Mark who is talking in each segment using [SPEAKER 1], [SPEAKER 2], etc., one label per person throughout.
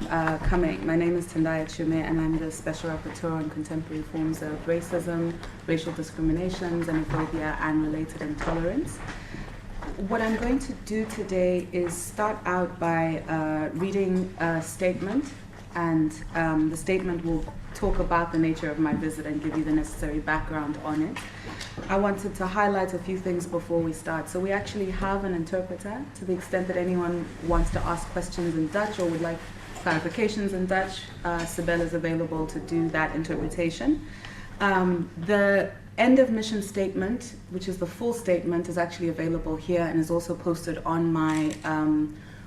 [SPEAKER 1] coming. My name is Tendayi Achiume, and I'm the Special Rapporteur on Contemporary Forms of Racism, Racial Discrimination, Xenophobia, and Related Intolerance. What I'm going to do today is start out by reading a statement, and the statement will talk about the nature of my visit and give you the necessary background on it. I wanted to highlight a few things before we start. So we actually have an interpreter to the extent that anyone wants to ask questions in Dutch or would like clarifications in Dutch. Sibel is available to do that interpretation. The end of mission statement, which is the full statement, is actually available here and is also posted on my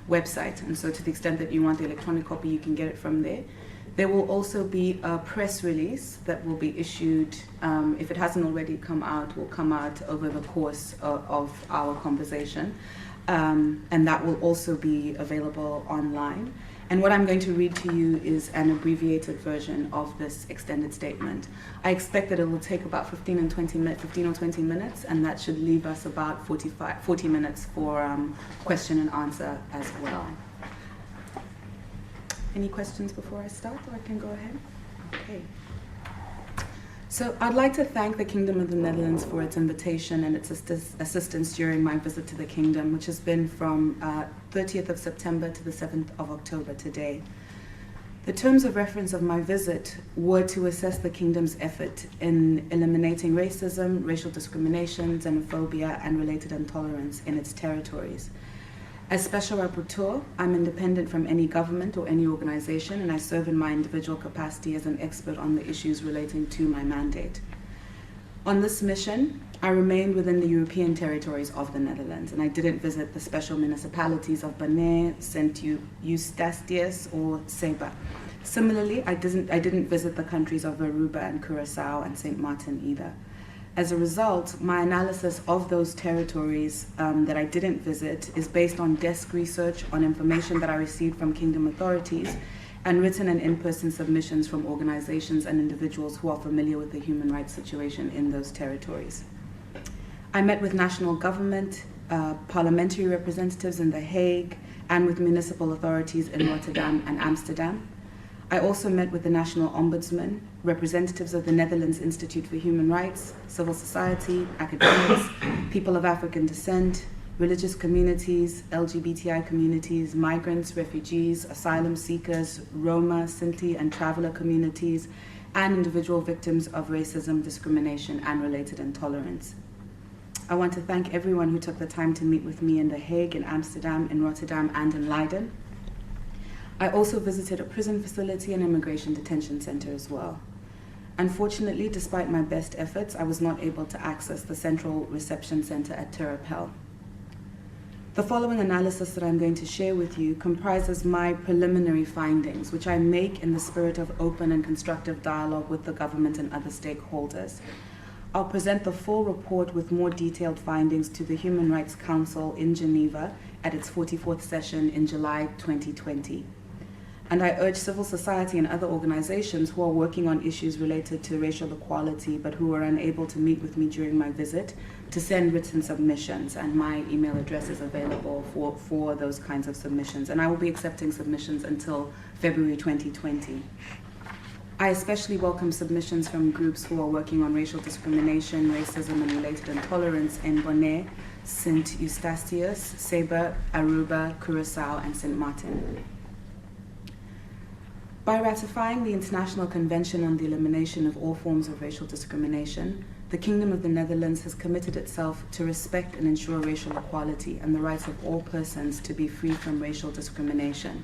[SPEAKER 1] website. And so to the extent that you want the electronic copy, you can get it from there. There will also be a press release that will be issued, if it hasn't already come out, will come out over the course of our conversation. And that will also be available online. And what I'm going to read to you is an abbreviated version of this extended statement. I expect that it will take about 15 or 20 minutes, and that should leave us about 40 minutes for question and answer as well. Any questions before I start, or I can go ahead? Okay. So I'd like to thank the Kingdom of the Netherlands for its invitation and its assistance during my visit to the Kingdom, which has been from 30th of September to the 7th of October today. The terms of reference of my visit were to assess the Kingdom's effort in eliminating racism, racial discrimination, xenophobia, and related intolerance in its territories. As Special Rapporteur, I'm independent from any government or any organization, and I serve in my individual capacity as an expert on the issues relating to my mandate. On this mission, I remained within the European territories of the Netherlands, and I didn't visit the special municipalities of Bonaire, St. Eustatius, or Seba. Similarly, I didn't visit the countries of Aruba and Curaçao and St. Martin either. As a result, my analysis of those territories that I didn't visit is based on desk research, on information that I received from Kingdom authorities, and written and in-person submissions from organizations and individuals who are familiar with the human rights situation in those territories. I met with national government, parliamentary representatives in The Hague, and with municipal authorities in Rotterdam and Amsterdam. I also met with the National Ombudsman, representatives of the Netherlands Institute for Human Rights, civil society, academics, people of African descent, religious communities, LGBTI communities, migrants, refugees, asylum seekers, Roma, Sinti, and traveler communities, and individual victims of racism, discrimination, and related intolerance. I want to thank everyone who took the time to meet with me in The Hague, in Amsterdam, in Rotterdam, and in Leiden. I also visited a prison facility and immigration detention center as well. Unfortunately, despite my best efforts, I was not able to access the central reception center at Terrapel. The following analysis that I'm going to share with you comprises my preliminary findings, which I make in the spirit of open and constructive dialogue with the government and other stakeholders. I'll present the full report with more detailed findings to the Human Rights Council in Geneva at its 44th session in July 2020. And I urge civil society and other organizations who are working on issues related to racial equality but who were unable to meet with me during my visit to send written submissions, and my email address is available for those kinds of submissions. And I will be accepting submissions until February 2020. I especially welcome submissions from groups who are working on racial discrimination, racism, and related intolerance in Bonaire, St. Eustatius, Seba, Aruba, Curaçao, and St. Martin. By ratifying the International Convention on the Elimination of All Forms of Racial Discrimination, the Kingdom of the Netherlands has committed itself to respect and ensure racial equality and the rights of all persons to be free from racial discrimination.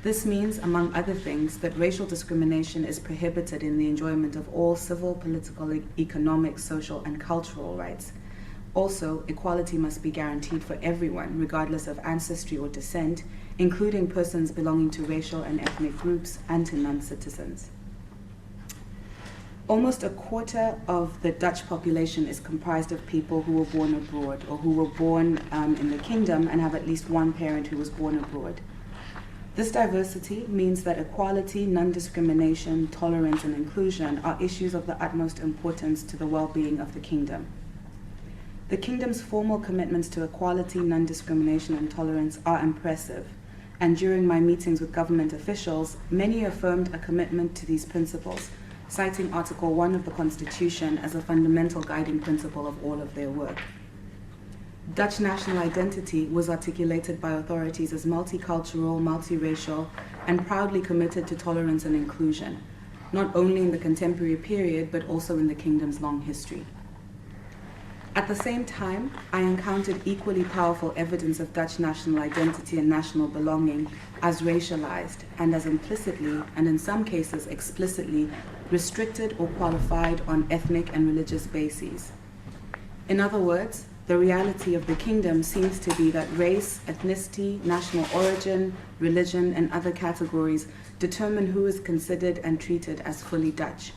[SPEAKER 1] This means, among other things, that racial discrimination is prohibited in the enjoyment of all civil, political, economic, social, and cultural rights. Also, equality must be guaranteed for everyone, regardless of ancestry or descent, including persons belonging to racial and ethnic groups and to non-citizens. Almost a quarter of the Dutch population is comprised of people who were born abroad or who were born in the Kingdom and have at least one parent who was born abroad. This diversity means that equality, non-discrimination, tolerance, and inclusion are issues of the utmost importance to the well-being of the Kingdom. The Kingdom's formal commitments to equality, non-discrimination, and tolerance are impressive, and during my meetings with government officials, many affirmed a commitment to these principles, citing Article 1 of the Constitution as a fundamental guiding principle of all of their work. Dutch national identity was articulated by authorities as multicultural, multiracial, and proudly committed to tolerance and inclusion, not only in the contemporary period, but also in the kingdom's long history. At the same time, I encountered equally powerful evidence of Dutch national identity and national belonging as racialized and as implicitly, and in some cases explicitly, restricted or qualified on ethnic and religious bases. In other words, the reality of the kingdom seems to be that race, ethnicity, national origin, religion, and other categories determine who is considered and treated as fully Dutch.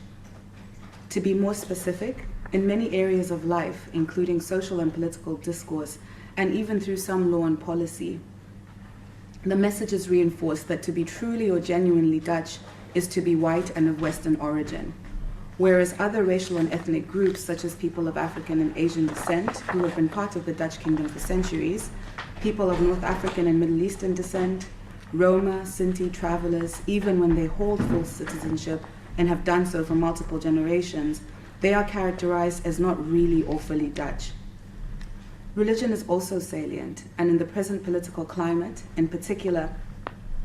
[SPEAKER 1] To be more specific, in many areas of life, including social and political discourse, and even through some law and policy, the message is reinforced that to be truly or genuinely Dutch is to be white and of Western origin, whereas other racial and ethnic groups, such as people of African and Asian descent, who have been part of the Dutch kingdom for centuries, people of North African and Middle Eastern descent, Roma, Sinti, travelers, even when they hold full citizenship and have done so for multiple generations, they are characterized as not really or fully Dutch. Religion is also salient, and in the present political climate, in particular,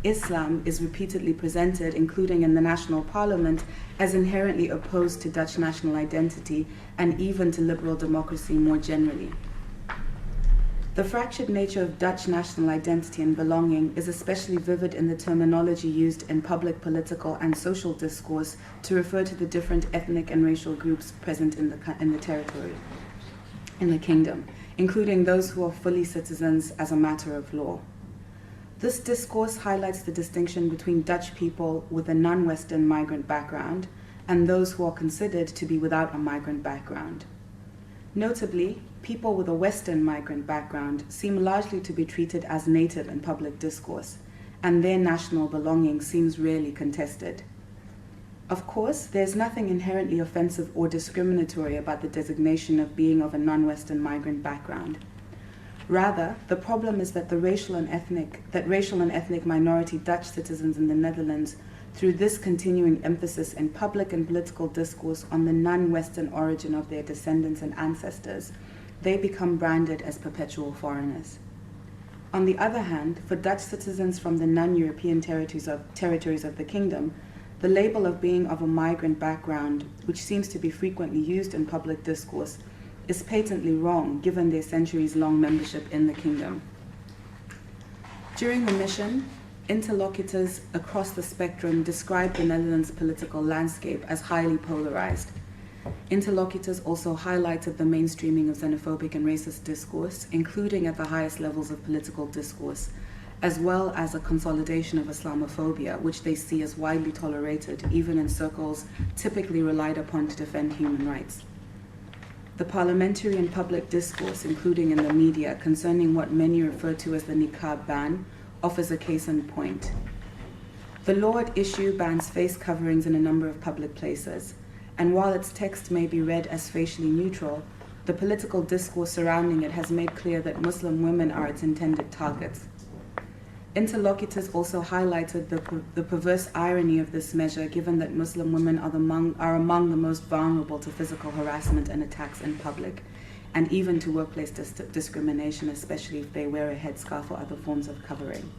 [SPEAKER 1] Islam is repeatedly presented, including in the national parliament, as inherently opposed to Dutch national identity and even to liberal democracy more generally. The fractured nature of Dutch national identity and belonging is especially vivid in the terminology used in public political and social discourse to refer to the different ethnic and racial groups present in the territory, in the kingdom, including those who are fully citizens as a matter of law. This discourse highlights the distinction between Dutch people with a non-Western migrant background and those who are considered to be without a migrant background. Notably, people with a Western migrant background seem largely to be treated as native in public discourse, and their national belonging seems rarely contested. Of course, there's nothing inherently offensive or discriminatory about the designation of being of a non-Western migrant background. Rather, the problem is that racial and ethnic minority Dutch citizens in the Netherlands, through this continuing emphasis in public and political discourse on the non-Western origin of their descendants and ancestors, they become branded as perpetual foreigners. On the other hand, for Dutch citizens from the non-European territories of the kingdom, the label of being of a migrant background, which seems to be frequently used in public discourse, is patently wrong given their centuries-long membership in the kingdom. During the mission, interlocutors across the spectrum described the Netherlands' political landscape as highly polarized. Interlocutors also highlighted the mainstreaming of xenophobic and racist discourse, including at the highest levels of political discourse, as well as a consolidation of Islamophobia, which they see as widely tolerated, even in circles typically relied upon to defend human rights. The parliamentary and public discourse, including in the media, concerning what many refer to as the niqab ban, offers a case in point. The law at issue bans face coverings in a number of public places, and while its text may be read as facially neutral, the political discourse surrounding it has made clear that Muslim women are its intended targets. Interlocutors also highlighted the perverse irony of this measure, given that Muslim women are among the most vulnerable to physical harassment and attacks in public, and even to workplace discrimination, especially if they wear a headscarf or other forms of covering.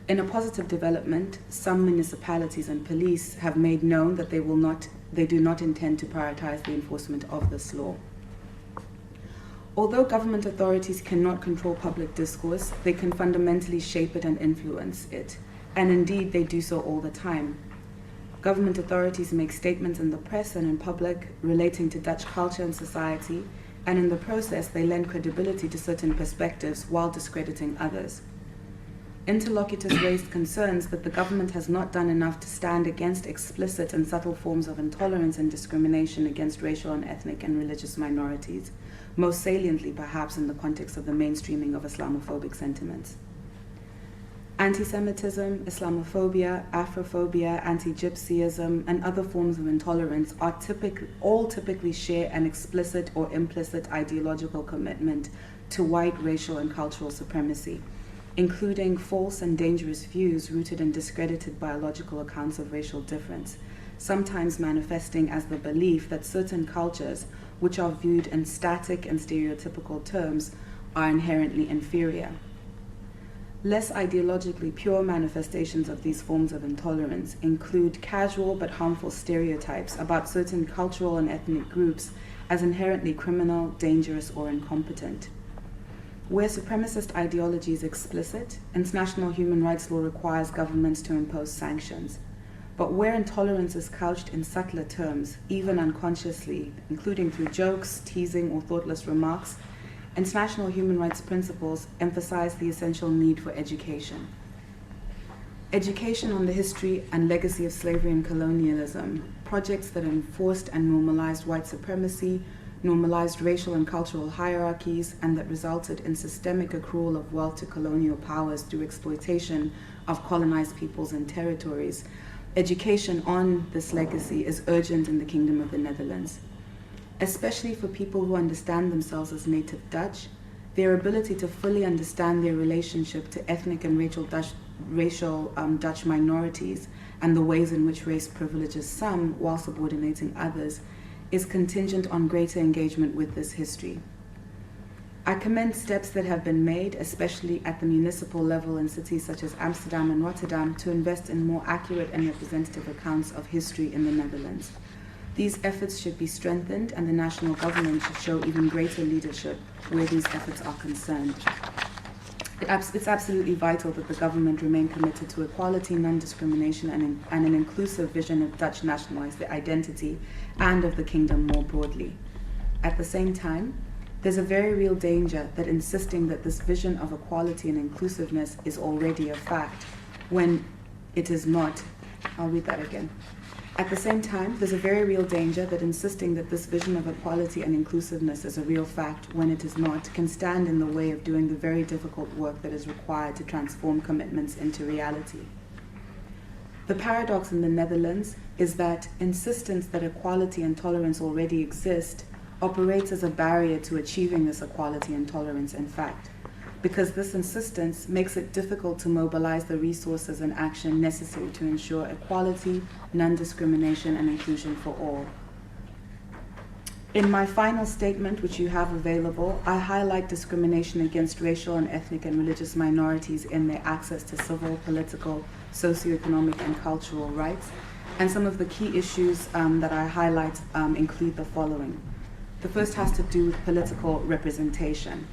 [SPEAKER 1] In a positive development, some municipalities and police have made known that they do not intend to prioritize the enforcement of this law. Although government authorities cannot control public discourse, they can fundamentally shape it and influence it, and indeed they do so all the time. Government authorities make statements in the press and in public relating to Dutch culture and society, and in the process they lend credibility to certain perspectives while discrediting others. Interlocutors raised concerns that the government has not done enough to stand against explicit and subtle forms of intolerance and discrimination against racial and ethnic and religious minorities, most saliently perhaps in the context of the mainstreaming of Islamophobic sentiments. Anti-Semitism, Islamophobia, Afrophobia, anti-Gypsyism, and other forms of intolerance all typically share an explicit or implicit ideological commitment to white racial and cultural supremacy, including false and dangerous views rooted in discredited biological accounts of racial difference, sometimes manifesting as the belief that certain cultures, which are viewed in static and stereotypical terms, are inherently inferior. Less ideologically pure manifestations of these forms of intolerance include casual but harmful stereotypes about certain cultural and ethnic groups as inherently criminal, dangerous, or incompetent. Where supremacist ideology is explicit, international human rights law requires governments to impose sanctions. But where intolerance is couched in subtler terms, even unconsciously, including through jokes, teasing, or thoughtless remarks, international human rights principles emphasize the essential need for education. Education on the history and legacy of slavery and colonialism, projects that enforced and normalized white supremacy, normalized racial and cultural hierarchies, and that resulted in systemic accrual of wealth to colonial powers through exploitation of colonized peoples and territories. Education on this legacy is urgent in the Kingdom of the Netherlands. Especially for people who understand themselves as native Dutch, their ability to fully understand their relationship to ethnic and racial Dutch minorities and the ways in which race privileges some while subordinating others is contingent on greater engagement with this history. I commend steps that have been made, especially at the municipal level in cities such as Amsterdam and Rotterdam, to invest in more accurate and representative accounts of history in the Netherlands. These efforts should be strengthened, and the national government should show even greater leadership where these efforts are concerned. It's absolutely vital that the government remain committed to equality, non-discrimination, and an inclusive vision of Dutch nationalized identity and of the kingdom more broadly. At the same time, there's a very real danger that insisting that this vision of equality and inclusiveness is already a fact when it is not. I'll read that again. At the same time, there's a very real danger that insisting that this vision of equality and inclusiveness is a real fact when it is not can stand in the way of doing the very difficult work that is required to transform commitments into reality. The paradox in the Netherlands is that insistence that equality and tolerance already exist operates as a barrier to achieving this equality and tolerance in fact, because this insistence makes it difficult to mobilize the resources and action necessary to ensure equality, non-discrimination, and inclusion for all. In my final statement, which you have available, I highlight discrimination against racial and ethnic and religious minorities in their access to civil, political, socioeconomic, and cultural rights. And some of the key issues that I highlight include the following. The first has to do with political representation.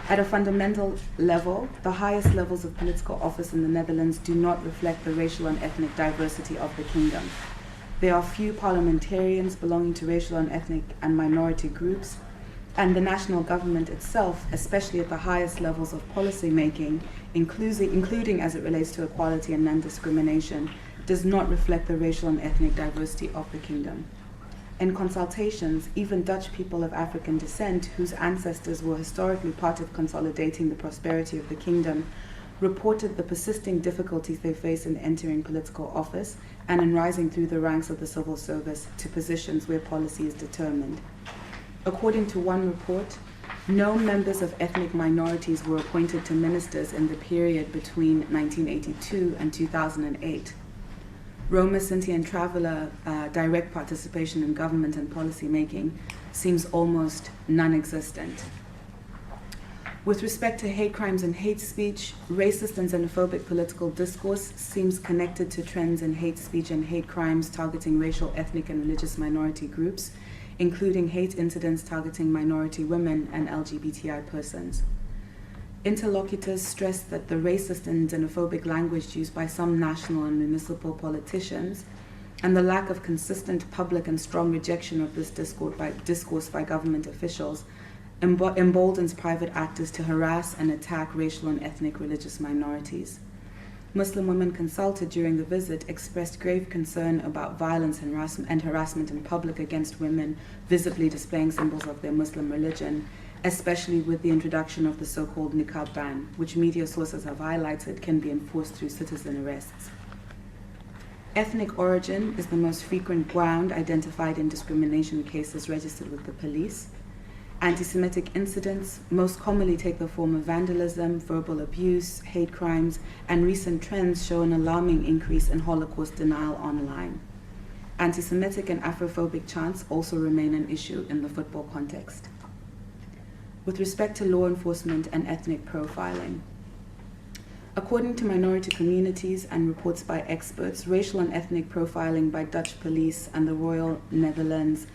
[SPEAKER 1] At a fundamental level, the highest levels of political office in the Netherlands do not reflect the racial and ethnic diversity of the kingdom. There are few parliamentarians belonging to racial and ethnic and minority groups, and the national government itself, especially at the highest levels of policy making, including as it relates to equality and non-discrimination, does not reflect the racial and ethnic diversity of the kingdom. In consultations, even Dutch people of African descent, whose ancestors were historically part of consolidating the prosperity of the kingdom, reported the persisting difficulties they face in entering political office and in rising through the ranks of the civil service to positions where policy is determined. According to one report, no members of ethnic minorities were appointed to ministers in the period between 1982 and 2008. Roma, Sinti, and Traveller direct participation in government and policy making seems almost non-existent. With respect to hate crimes and hate speech, racist and xenophobic political discourse seems connected to trends in hate speech and hate crimes targeting racial, ethnic, and religious minority groups, including hate incidents targeting minority women and LGBTI persons. Interlocutors stressed that the racist and xenophobic language used by some national and municipal politicians and the lack of consistent public and strong rejection of this discourse by government officials emboldens private actors to harass and attack racial and ethnic religious minorities. Muslim women consulted during the visit expressed grave concern about violence and harassment in public against women visibly displaying symbols of their Muslim religion, especially with the introduction of the so-called niqab ban, which media sources have highlighted can be enforced through citizen arrests. Ethnic origin is the most frequent ground identified in discrimination cases registered with the police, Anti-Semitic incidents most commonly take the form of vandalism, verbal abuse, hate crimes, and recent trends show an alarming increase in Holocaust denial online. Anti-Semitic and Afrophobic chants also remain an issue in the football context. With respect to law enforcement and ethnic profiling, according to minority communities and reports by experts, racial and ethnic profiling by Dutch police and the Royal Netherlands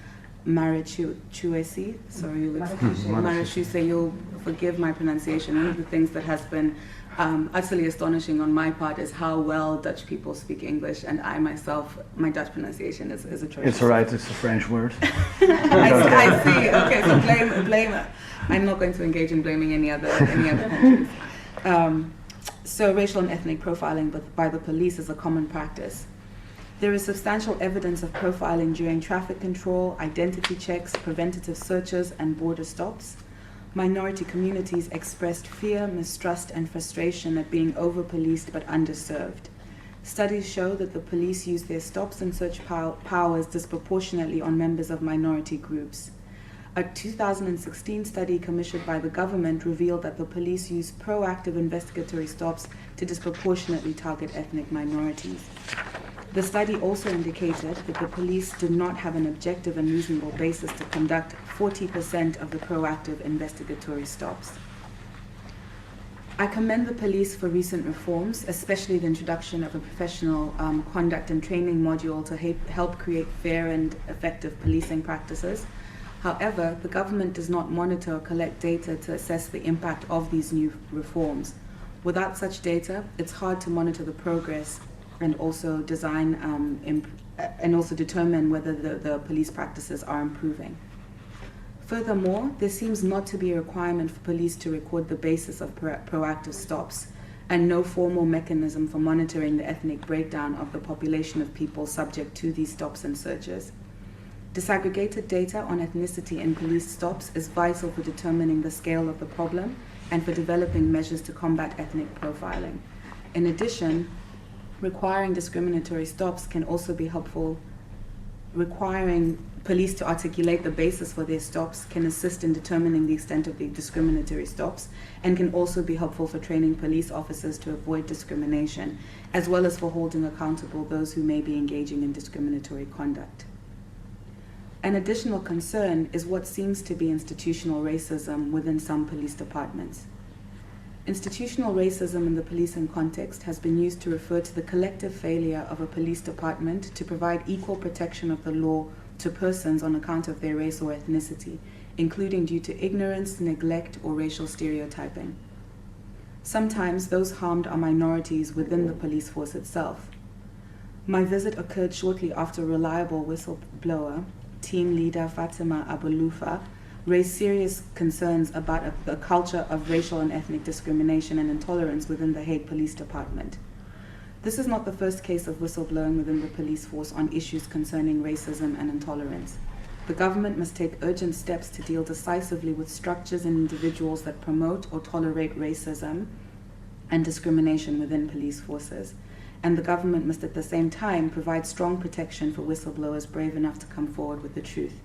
[SPEAKER 1] Marechaussee, Marechaussee, you'll forgive my pronunciation. One of the things that has been utterly astonishing on my part is how well Dutch people speak English, and I myself, my Dutch pronunciation is atrocious.
[SPEAKER 2] It's alright, it's a French word.
[SPEAKER 1] I see, okay, so blame it. I'm not going to engage in blaming any other countries. So racial and ethnic profiling by the police is a common practice. There is substantial evidence of profiling during traffic control, identity checks, preventative searches, and border stops. Minority communities expressed fear, mistrust, and frustration at being over-policed but underserved. Studies show that the police use their stops and search powers disproportionately on members of minority groups. A 2016 study commissioned by the government revealed that the police use proactive investigatory stops to disproportionately target ethnic minorities. The study also indicated that the police did not have an objective and reasonable basis to conduct 40% of the proactive investigatory stops. I commend the police for recent reforms, especially the introduction of a professional conduct and training module to help create fair and effective policing practices. However, the government does not monitor or collect data to assess the impact of these new reforms. Without such data, it's hard to monitor the progress and also design and also determine whether the police practices are improving. Furthermore, there seems not to be a requirement for police to record the basis of proactive stops, and no formal mechanism for monitoring the ethnic breakdown of the population of people subject to these stops and searches. Disaggregated data on ethnicity in police stops is vital for determining the scale of the problem and for developing measures to combat ethnic profiling. In addition, requiring discriminatory stops can also be helpful. Requiring police to articulate the basis for their stops can assist in determining the extent of the discriminatory stops and can also be helpful for training police officers to avoid discrimination, as well as for holding accountable those who may be engaging in discriminatory conduct. An additional concern is what seems to be institutional racism within some police departments. Institutional racism in the policing context has been used to refer to the collective failure of a police department to provide equal protection of the law to persons on account of their race or ethnicity, including due to ignorance, neglect, or racial stereotyping. Sometimes those harmed are minorities within the police force itself. My visit occurred shortly after a reliable whistleblower, team leader Fatima Abulufa, raised serious concerns about a culture of racial and ethnic discrimination and intolerance within the Hague Police Department. This is not the first case of whistleblowing within the police force on issues concerning racism and intolerance. The government must take urgent steps to deal decisively with structures and individuals that promote or tolerate racism and discrimination within police forces. And the government must at the same time provide strong protection for whistleblowers brave enough to come forward with the truth.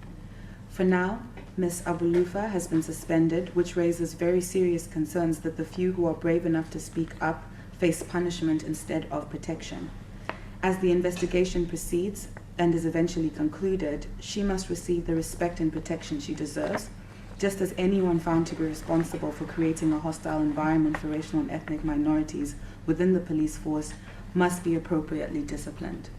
[SPEAKER 1] For now, Ms. Abulufa has been suspended, which raises very serious concerns that the few who are brave enough to speak up face punishment instead of protection. As the investigation proceeds and is eventually concluded, she must receive the respect and protection she deserves, just as anyone found to be responsible for creating a hostile environment for racial and ethnic minorities within the police force must be appropriately disciplined.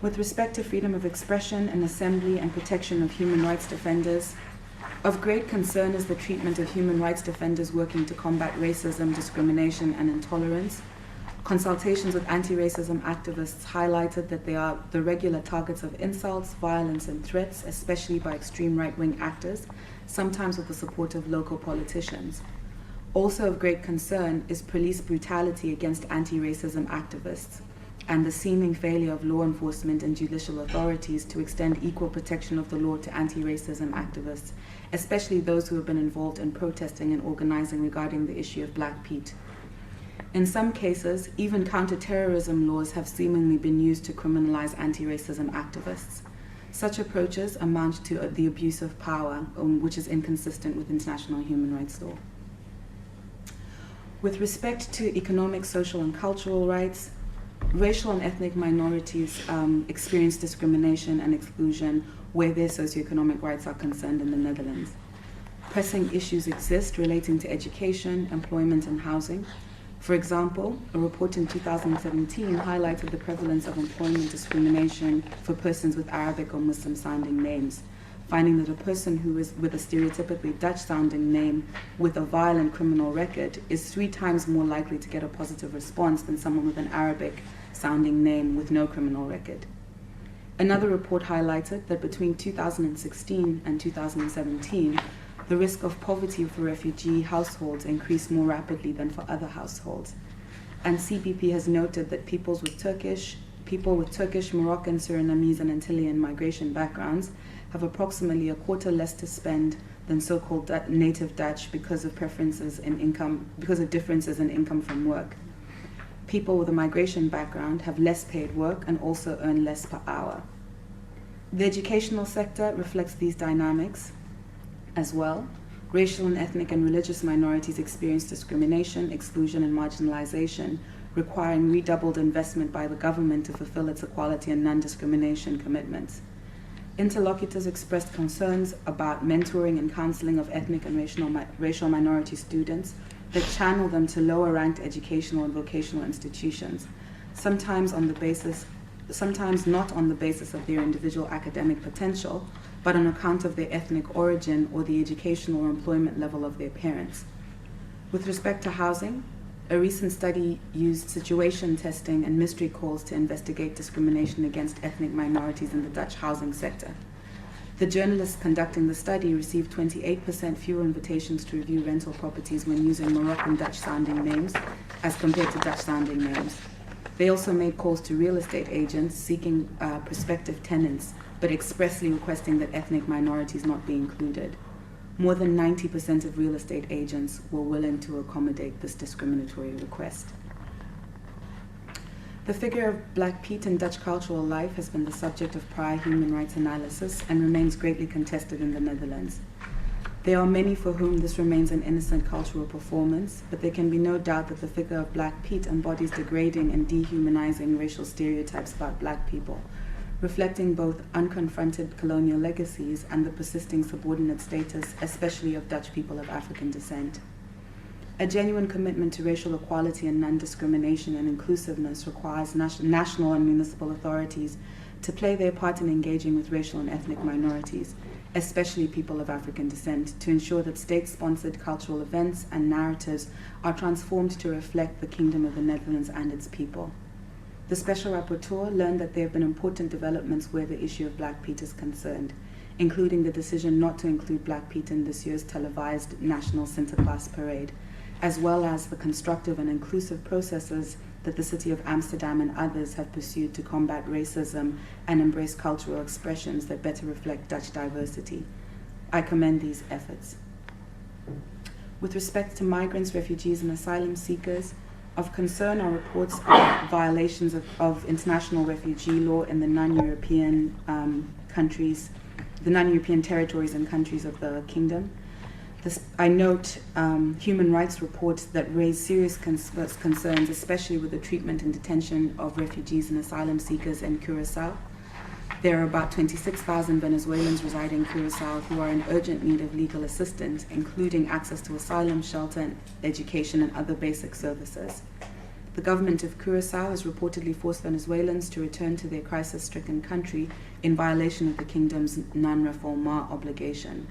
[SPEAKER 1] With respect to freedom of expression and assembly and protection of human rights defenders, of great concern is the treatment of human rights defenders working to combat racism, discrimination, and intolerance. Consultations with anti-racism activists highlighted that they are the regular targets of insults, violence, and threats, especially by extreme right-wing actors, sometimes with the support of local politicians. Also of great concern is police brutality against anti-racism activists and the seeming failure of law enforcement and judicial authorities to extend equal protection of the law to anti-racism activists, especially those who have been involved in protesting and organizing regarding the issue of Zwarte Piet. In some cases, even counter-terrorism laws have seemingly been used to criminalize anti-racism activists. Such approaches amount to the abuse of power, which is inconsistent with international human rights law. With respect to economic, social, and cultural rights, racial and ethnic minorities experience discrimination and exclusion where their socioeconomic rights are concerned in the Netherlands. Pressing issues exist relating to education, employment, and housing. For example, a report in 2017 highlighted the prevalence of employment discrimination for persons with Arabic or Muslim-sounding names, finding that a person who is with a stereotypically Dutch-sounding name with a violent criminal record is 3 times more likely to get a positive response than someone with an Arabic-sounding name with no criminal record. Another report highlighted that between 2016 and 2017, the risk of poverty for refugee households increased more rapidly than for other households. And CPP has noted that people with Turkish, Moroccan, Surinamese, and Antillean migration backgrounds have approximately a quarter less to spend than so-called native Dutch because of differences in income from work. People with a migration background have less paid work and also earn less per hour. The educational sector reflects these dynamics as well. Racial and ethnic and religious minorities experience discrimination, exclusion, and marginalization, requiring redoubled investment by the government to fulfill its equality and non-discrimination commitments. Interlocutors expressed concerns about mentoring and counseling of ethnic and racial minority students that channel them to lower-ranked educational and vocational institutions, sometimes not on the basis of their individual academic potential, but on account of their ethnic origin or the educational or employment level of their parents. With respect to housing, a recent study used situation testing and mystery calls to investigate discrimination against ethnic minorities in the Dutch housing sector. The journalists conducting the study received 28% fewer invitations to review rental properties when using Moroccan Dutch-sounding names as compared to Dutch-sounding names. They also made calls to real estate agents seeking prospective tenants, but expressly requesting that ethnic minorities not be included. More than 90% of real estate agents were willing to accommodate this discriminatory request. The figure of Black Piet in Dutch cultural life has been the subject of prior human rights analysis and remains greatly contested in the Netherlands. There are many for whom this remains an innocent cultural performance, but there can be no doubt that the figure of Black Piet embodies degrading and dehumanizing racial stereotypes about Black people, reflecting both unconfronted colonial legacies and the persisting subordinate status, especially of Dutch people of African descent. A genuine commitment to racial equality and non-discrimination and inclusiveness requires national and municipal authorities to play their part in engaging with racial and ethnic minorities, especially people of African descent, to ensure that state-sponsored cultural events and narratives are transformed to reflect the Kingdom of the Netherlands and its people. The Special Rapporteur learned that there have been important developments where the issue of Black Piet is concerned, including the decision not to include Black Piet in this year's televised National Sinterklaas Parade, as well as the constructive and inclusive processes that the City of Amsterdam and others have pursued to combat racism and embrace cultural expressions that better reflect Dutch diversity. I commend these efforts. With respect to migrants, refugees, and asylum seekers, of concern are reports of violations of international refugee law in the non-European countries, the non-European territories and countries of the Kingdom. I note human rights reports that raise serious concerns, especially with the treatment and detention of refugees and asylum seekers in Curaçao. There are about 26,000 Venezuelans residing in Curaçao who are in urgent need of legal assistance, including access to asylum, shelter, education, and other basic services. The government of Curaçao has reportedly forced Venezuelans to return to their crisis-stricken country in violation of the Kingdom's non-refoulement obligation.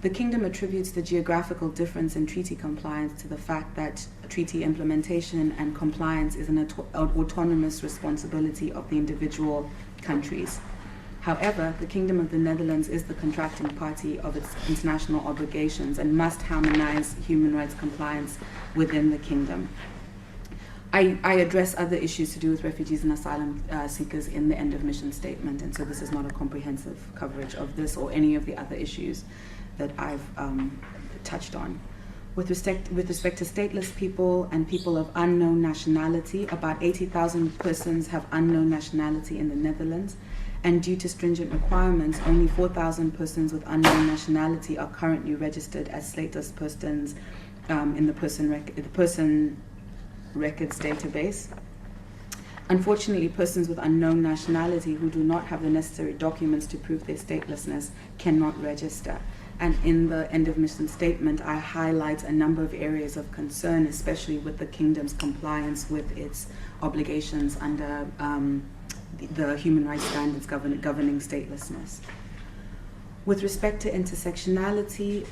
[SPEAKER 1] The Kingdom attributes the geographical difference in treaty compliance to the fact that treaty implementation and compliance is an autonomous responsibility of the individual countries. However, the Kingdom of the Netherlands is the contracting party of its international obligations and must harmonize human rights compliance within the Kingdom. I address other issues to do with refugees and asylum seekers in the end of mission statement, and so this is not a comprehensive coverage of this or any of the other issues that I've touched on. With respect to stateless people and people of unknown nationality, about 80,000 persons have unknown nationality in the Netherlands, and due to stringent requirements, only 4,000 persons with unknown nationality are currently registered as stateless persons in the person records database. Unfortunately, persons with unknown nationality who do not have the necessary documents to prove their statelessness cannot register. And in the end of mission statement, I highlight a number of areas of concern, especially with the kingdom's compliance with its obligations under the human rights standards governing statelessness. With respect to intersectionality,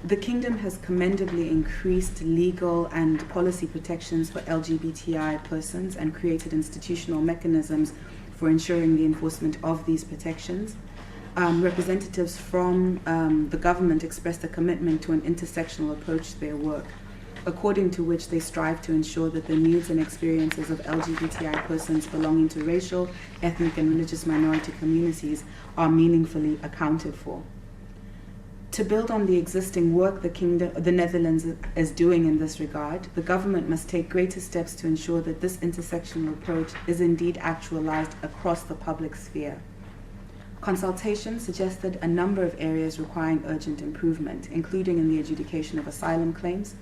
[SPEAKER 1] the kingdom has commendably increased legal and policy protections for LGBTI persons and created institutional mechanisms for ensuring the enforcement of these protections. Representatives from the government expressed a commitment to an intersectional approach to their work, according to which they strive to ensure that the needs and experiences of LGBTI persons belonging to racial, ethnic, and religious minority communities are meaningfully accounted for. To build on the existing work the Netherlands is doing in this regard, the government must take greater steps to ensure that this intersectional approach is indeed actualized across the public sphere. Consultation suggested a number of areas requiring urgent improvement, including in the adjudication of asylum claims.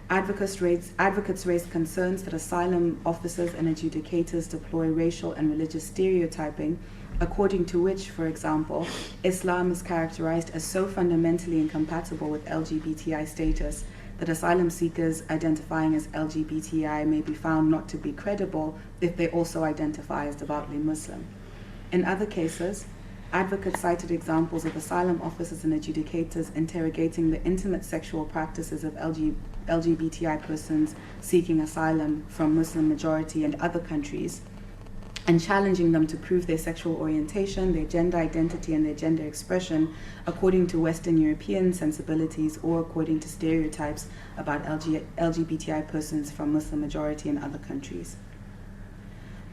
[SPEAKER 1] Advocates raised concerns that asylum officers and adjudicators deploy racial and religious stereotyping, according to which, for example, Islam is characterized as so fundamentally incompatible with LGBTI status that asylum seekers identifying as LGBTI may be found not to be credible if they also identify as devoutly Muslim. In other cases, advocates cited examples of asylum officers and adjudicators interrogating the intimate sexual practices of LGBTI persons seeking asylum from Muslim majority and other countries, and challenging them to prove their sexual orientation, their gender identity, and their gender expression according to Western European sensibilities or according to stereotypes about LGBTI persons from Muslim majority and other countries.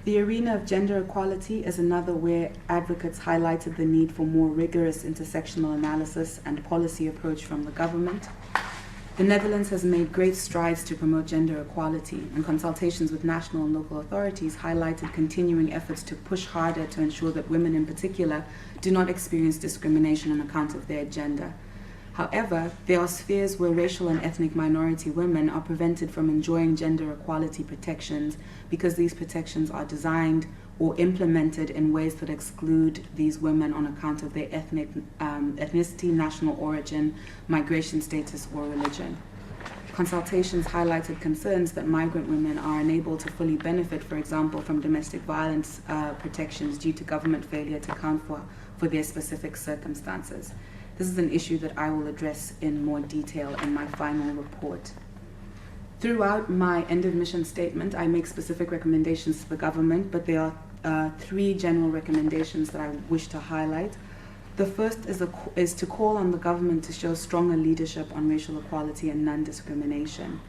[SPEAKER 1] The arena of gender equality is another where advocates highlighted the need for more rigorous intersectional analysis and policy approach from the government. The Netherlands has made great strides to promote gender equality, and consultations with national and local authorities highlighted continuing efforts to push harder to ensure that women in particular do not experience discrimination on account of their gender. However, there are spheres where racial and ethnic minority women are prevented from enjoying gender equality protections because these protections are designed or implemented in ways that exclude these women on account of their ethnicity, national origin, migration status, or religion. Consultations highlighted concerns that migrant women are unable to fully benefit, for example, from domestic violence protections due to government failure to account for their specific circumstances. This is an issue that I will address in more detail in my final report. Throughout my end of mission statement, I make specific recommendations to the government, but there are three general recommendations that I wish to highlight. The first is to call on the government to show stronger leadership on racial equality and non-discrimination.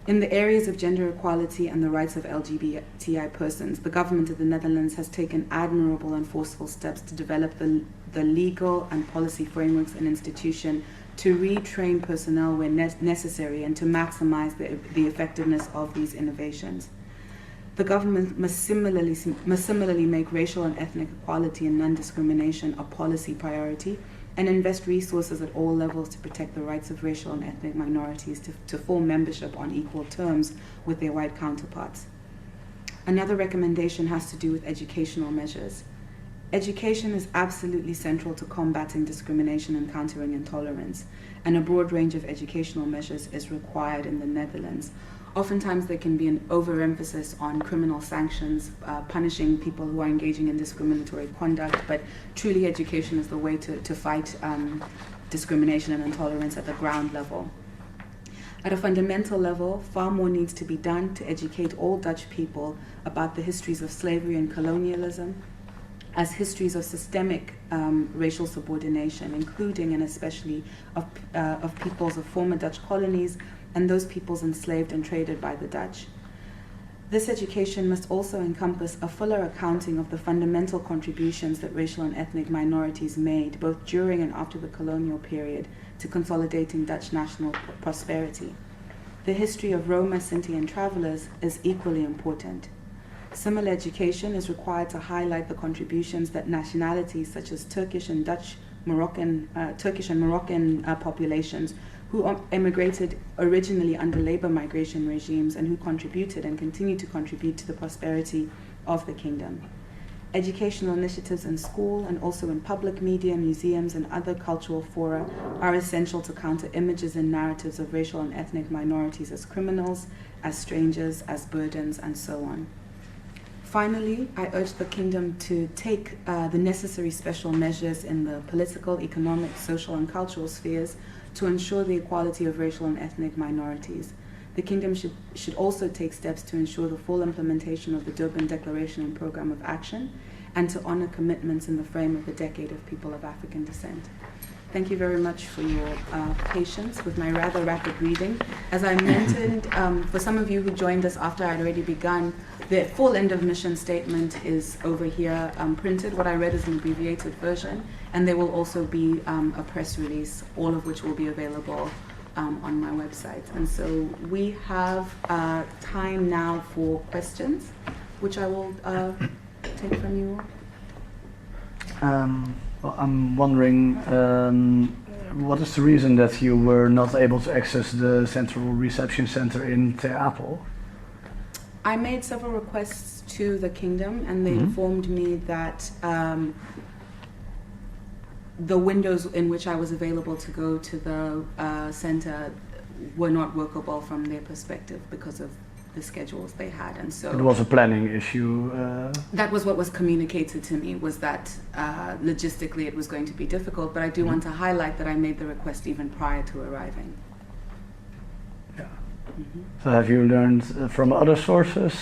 [SPEAKER 1] In the areas of gender equality and the rights of LGBTI persons, the government of the Netherlands has taken admirable and forceful steps to develop the legal and policy frameworks and institution to retrain personnel where necessary and to maximize the effectiveness of these innovations. The government must similarly make racial and ethnic equality and non-discrimination a policy priority and invest resources at all levels to protect the rights of racial and ethnic minorities to full membership on equal terms with their white counterparts. Another recommendation has to do with educational measures. Education is absolutely central to combating discrimination and countering intolerance, and a broad range of educational measures is required in the Netherlands. Oftentimes there can be an overemphasis on criminal sanctions, punishing people who are engaging in discriminatory conduct, but truly education is the way to fight discrimination and intolerance at the ground level. At a fundamental level, far more needs to be done to educate all Dutch people about the histories of slavery and colonialism, as histories of systemic racial subordination, including and especially of peoples of former Dutch colonies and those peoples enslaved and traded by the Dutch. This education must also encompass a fuller accounting of the fundamental contributions that racial and ethnic minorities made, both during and after the colonial period, to consolidating Dutch national prosperity. The history of Roma, Sinti, and travelers is equally important. Similar education is required to highlight the contributions that nationalities such as Turkish and Moroccan populations who emigrated originally under labor migration regimes and who contributed and continue to contribute to the prosperity of the kingdom. Educational initiatives in school and also in public media, museums, and other cultural fora are essential to counter images and narratives of racial and ethnic minorities as criminals, as strangers, as burdens, and so on. Finally, I urge the kingdom to take the necessary special measures in the political, economic, social, and cultural spheres to ensure the equality of racial and ethnic minorities. The kingdom should also take steps to ensure the full implementation of the Durban Declaration and Programme of Action, and to honor commitments in the frame of the Decade of People of African Descent. Thank you very much for your patience with my rather rapid reading. As I mentioned, for some of you who joined us after I'd already begun, the full end of mission statement is over here printed. What I read is an abbreviated version, and there will also be a press release, all of which will be available on my website. And so we have time now for questions, which I will take from you all.
[SPEAKER 2] Well, I'm wondering, what is the reason that you were not able to access the Central Reception Center in Ter Apel?
[SPEAKER 1] I made several requests to the kingdom, and they informed me that the windows in which I was available to go to the center were not workable from their perspective because of the schedules they had, and so
[SPEAKER 2] it was a planning issue.
[SPEAKER 1] That was what was communicated to me, was that logistically it was going to be difficult, but I do want to highlight that I made the request even prior to arriving.
[SPEAKER 2] Yeah. So have you learned from other sources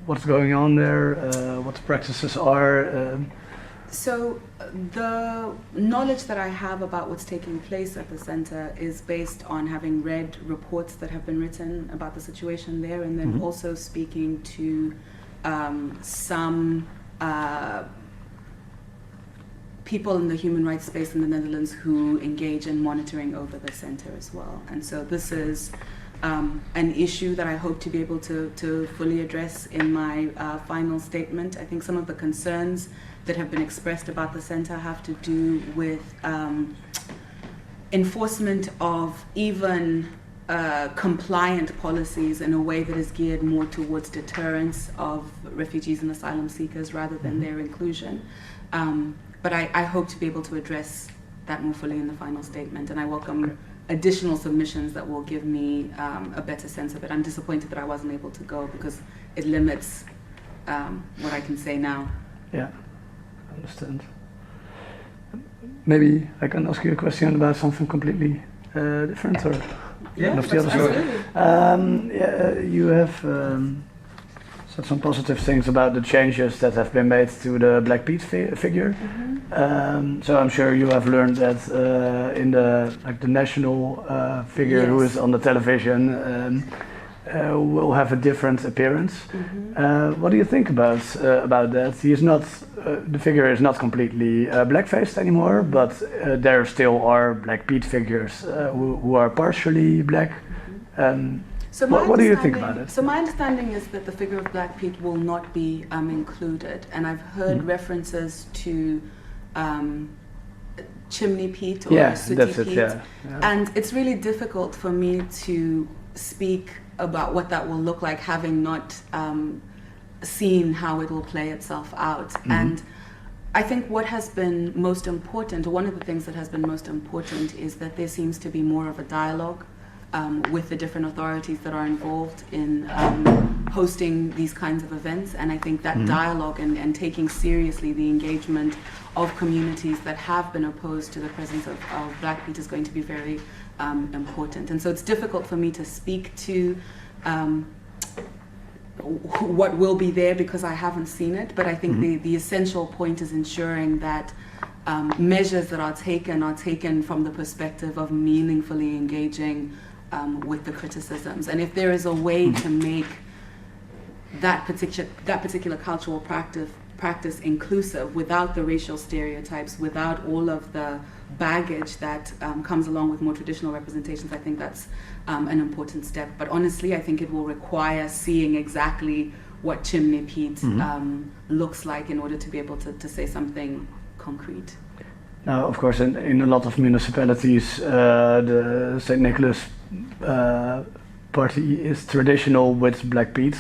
[SPEAKER 2] what's going on there, what the practices are?
[SPEAKER 1] So the knowledge that I have about what's taking place at the center is based on having read reports that have been written about the situation there, and then also speaking to some people in the human rights space in the Netherlands who engage in monitoring over the center as well. And so this is an issue that I hope to be able to fully address in my final statement. I think some of the concerns that have been expressed about the center have to do with enforcement of even compliant policies in a way that is geared more towards deterrence of refugees and asylum seekers rather than their inclusion. But I hope to be able to address that more fully in the final statement, and I welcome additional submissions that will give me a better sense of it. I'm disappointed that I wasn't able to go because it limits what I can say now.
[SPEAKER 2] Yeah. Understand. Maybe I can ask you a question about something completely different, or of the other sort. You have said some positive things about the changes that have been made to the Black Piet figure. So I'm sure you have learned that in the national figure who is on the television will have a different appearance. What do you think about that? He is not, the figure is not completely black-faced anymore, but there still are Black Piet figures who are partially black. What do you think about it?
[SPEAKER 1] So my understanding is that the figure of Black Piet will not be included, and I've heard references to Chimney Piet or Sooty Piet, and it's really difficult for me to speak about what that will look like, having not seen how it will play itself out. And I think what has been most important, or one of the things that has been most important, is that there seems to be more of a dialogue with the different authorities that are involved in hosting these kinds of events. And I think that dialogue and taking seriously the engagement of communities that have been opposed to the presence of Black Piet is going to be very important. And so it's difficult for me to speak to what will be there because I haven't seen it, but I think the essential point is ensuring that measures that are taken from the perspective of meaningfully engaging with the criticisms. And if there is a way to make that particular cultural practice inclusive without the racial stereotypes, without all of the baggage that comes along with more traditional representations, I think that's an important step. But honestly, I think it will require seeing exactly what chimney Piet looks like in order to be able to say something concrete.
[SPEAKER 2] Now, of course, in a lot of municipalities, the St. Nicholas party is traditional with Black Piet.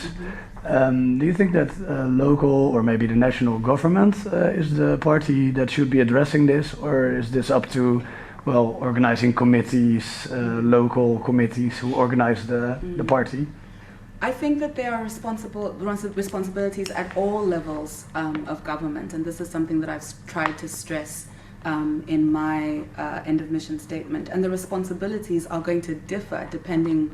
[SPEAKER 2] Do you think that local or maybe the national government is the party that should be addressing this, or is this up to, well, organizing committees, local committees who organize the party?
[SPEAKER 1] I think that there are responsibilities at all levels of government, and this is something that I've tried to stress in my end of mission statement. And the responsibilities are going to differ depending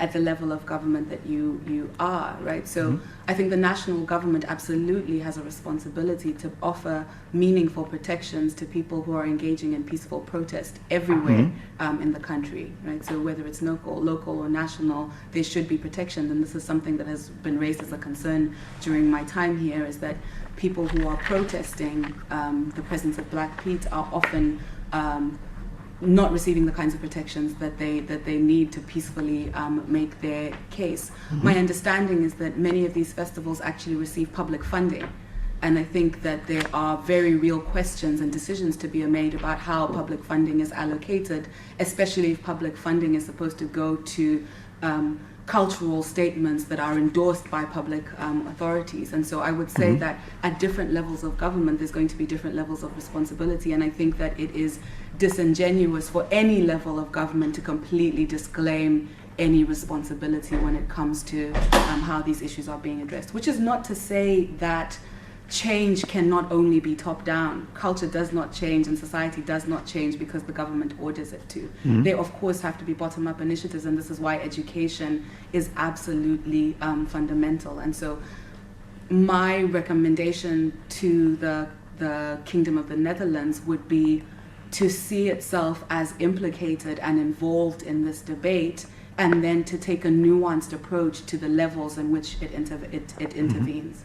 [SPEAKER 1] at the level of government that you are, right? So I think the national government absolutely has a responsibility to offer meaningful protections to people who are engaging in peaceful protest everywhere in the country, right? So whether it's local or national, there should be protections, and this is something that has been raised as a concern during my time here, is that people who are protesting the presence of Black Piet are often not receiving the kinds of protections that they need to peacefully make their case. My understanding is that many of these festivals actually receive public funding, and I think that there are very real questions and decisions to be made about how public funding is allocated, especially if public funding is supposed to go to cultural statements that are endorsed by public authorities. And so I would say that at different levels of government, there's going to be different levels of responsibility, and I think that it is disingenuous for any level of government to completely disclaim any responsibility when it comes to how these issues are being addressed, which is not to say that change can not only be top down. Culture does not change and society does not change because the government orders it to. There of course have to be bottom up initiatives, and this is why education is absolutely fundamental. And so my recommendation to the Kingdom of the Netherlands would be to see itself as implicated and involved in this debate, and then to take a nuanced approach to the levels in which it intervenes.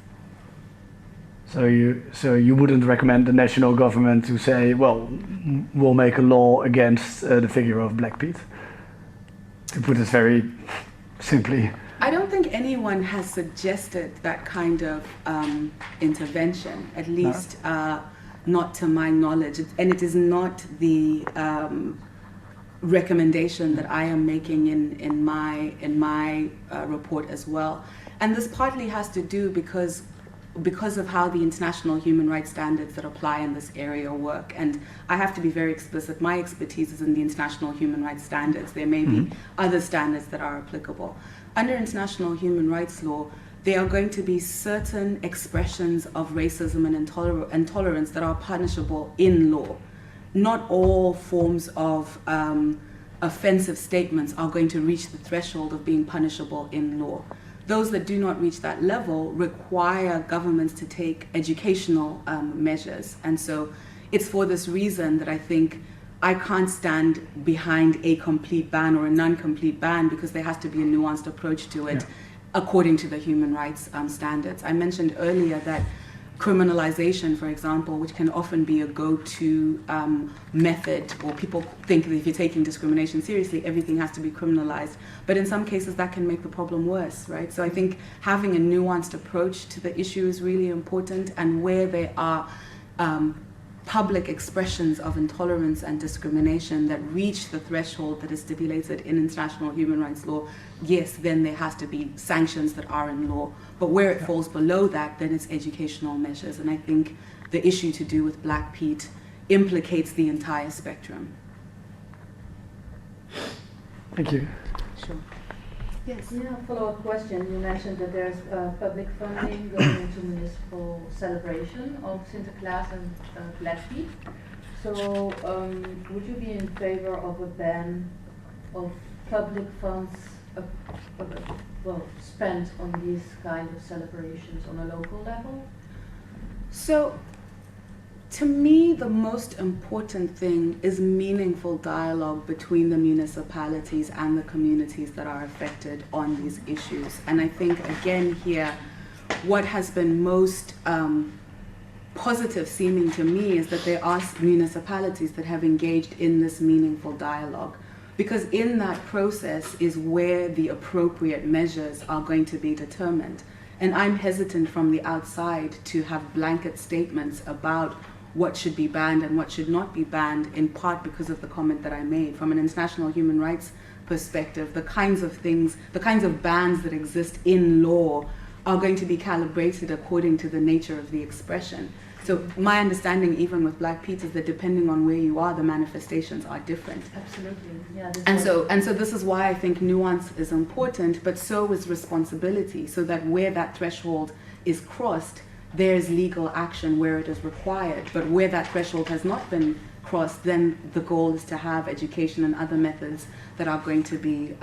[SPEAKER 2] So you wouldn't recommend the national government to say, well, we'll make a law against the figure of Black Piet, to put it very simply?
[SPEAKER 1] I don't think anyone has suggested that kind of intervention, at least not to my knowledge, and it is not the recommendation that I am making in my report as well. And this partly has to do because of how the international human rights standards that apply in this area work. And I have to be very explicit, my expertise is in the international human rights standards. There may be other standards that are applicable. Under international human rights law, there are going to be certain expressions of racism and intolerance that are punishable in law. Not all forms of offensive statements are going to reach the threshold of being punishable in law. Those that do not reach that level require governments to take educational measures. And so it's for this reason that I think I can't stand behind a complete ban or a non-complete ban, because there has to be a nuanced approach to it according to the human rights standards. I mentioned earlier that criminalization, for example, which can often be a go-to method, or people think that if you're taking discrimination seriously, everything has to be criminalized. But in some cases, that can make the problem worse, right? So I think having a nuanced approach to the issue is really important, and where there are public expressions of intolerance and discrimination that reach the threshold that is stipulated in international human rights law, yes, then there has to be sanctions that are in law. But where it falls below that, then it's educational measures. And I think the issue to do with Black Piet implicates the entire spectrum.
[SPEAKER 2] Thank you.
[SPEAKER 1] Sure. Yes.
[SPEAKER 3] Yeah, follow-up question. You mentioned that there's public funding going into municipal celebration of Sinterklaas and Black Piet. So would you be in favor of a ban of public funds spent on these kind of celebrations on a local level?
[SPEAKER 1] So, to me, the most important thing is meaningful dialogue between the municipalities and the communities that are affected on these issues. And I think, again, here, what has been most positive seeming to me is that there are municipalities that have engaged in this meaningful dialogue, because in that process is where the appropriate measures are going to be determined. And I'm hesitant from the outside to have blanket statements about what should be banned and what should not be banned, in part because of the comment that I made. From an international human rights perspective, the kinds of things, the kinds of bans that exist in law are going to be calibrated according to the nature of the expression. So my understanding, even with Black Pete, is that depending on where you are, the manifestations are different.
[SPEAKER 3] Absolutely, yeah.
[SPEAKER 1] And so this is why I think nuance is important, but so is responsibility, so that where that threshold is crossed, there's legal action where it is required. But where that threshold has not been crossed, then the goal is to have education and other methods that are going to be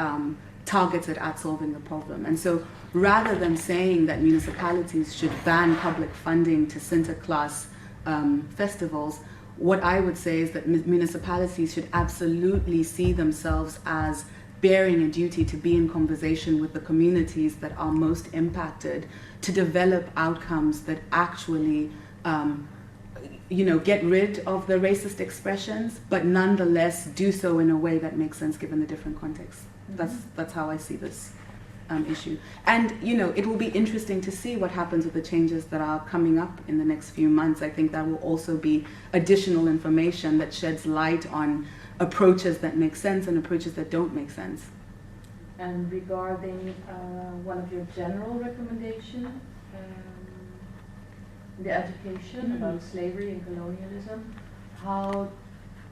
[SPEAKER 1] targeted at solving the problem. And so rather than saying that municipalities should ban public funding to Sinterklaas festivals, what I would say is that municipalities should absolutely see themselves as bearing a duty to be in conversation with the communities that are most impacted, to develop outcomes that actually get rid of the racist expressions, but nonetheless do so in a way that makes sense given the different contexts. That's how I see this issue. And it will be interesting to see what happens with the changes that are coming up in the next few months. I think that will also be additional information that sheds light on approaches that make sense and approaches that don't make sense.
[SPEAKER 3] And regarding one of your general recommendations, the education about slavery and colonialism, how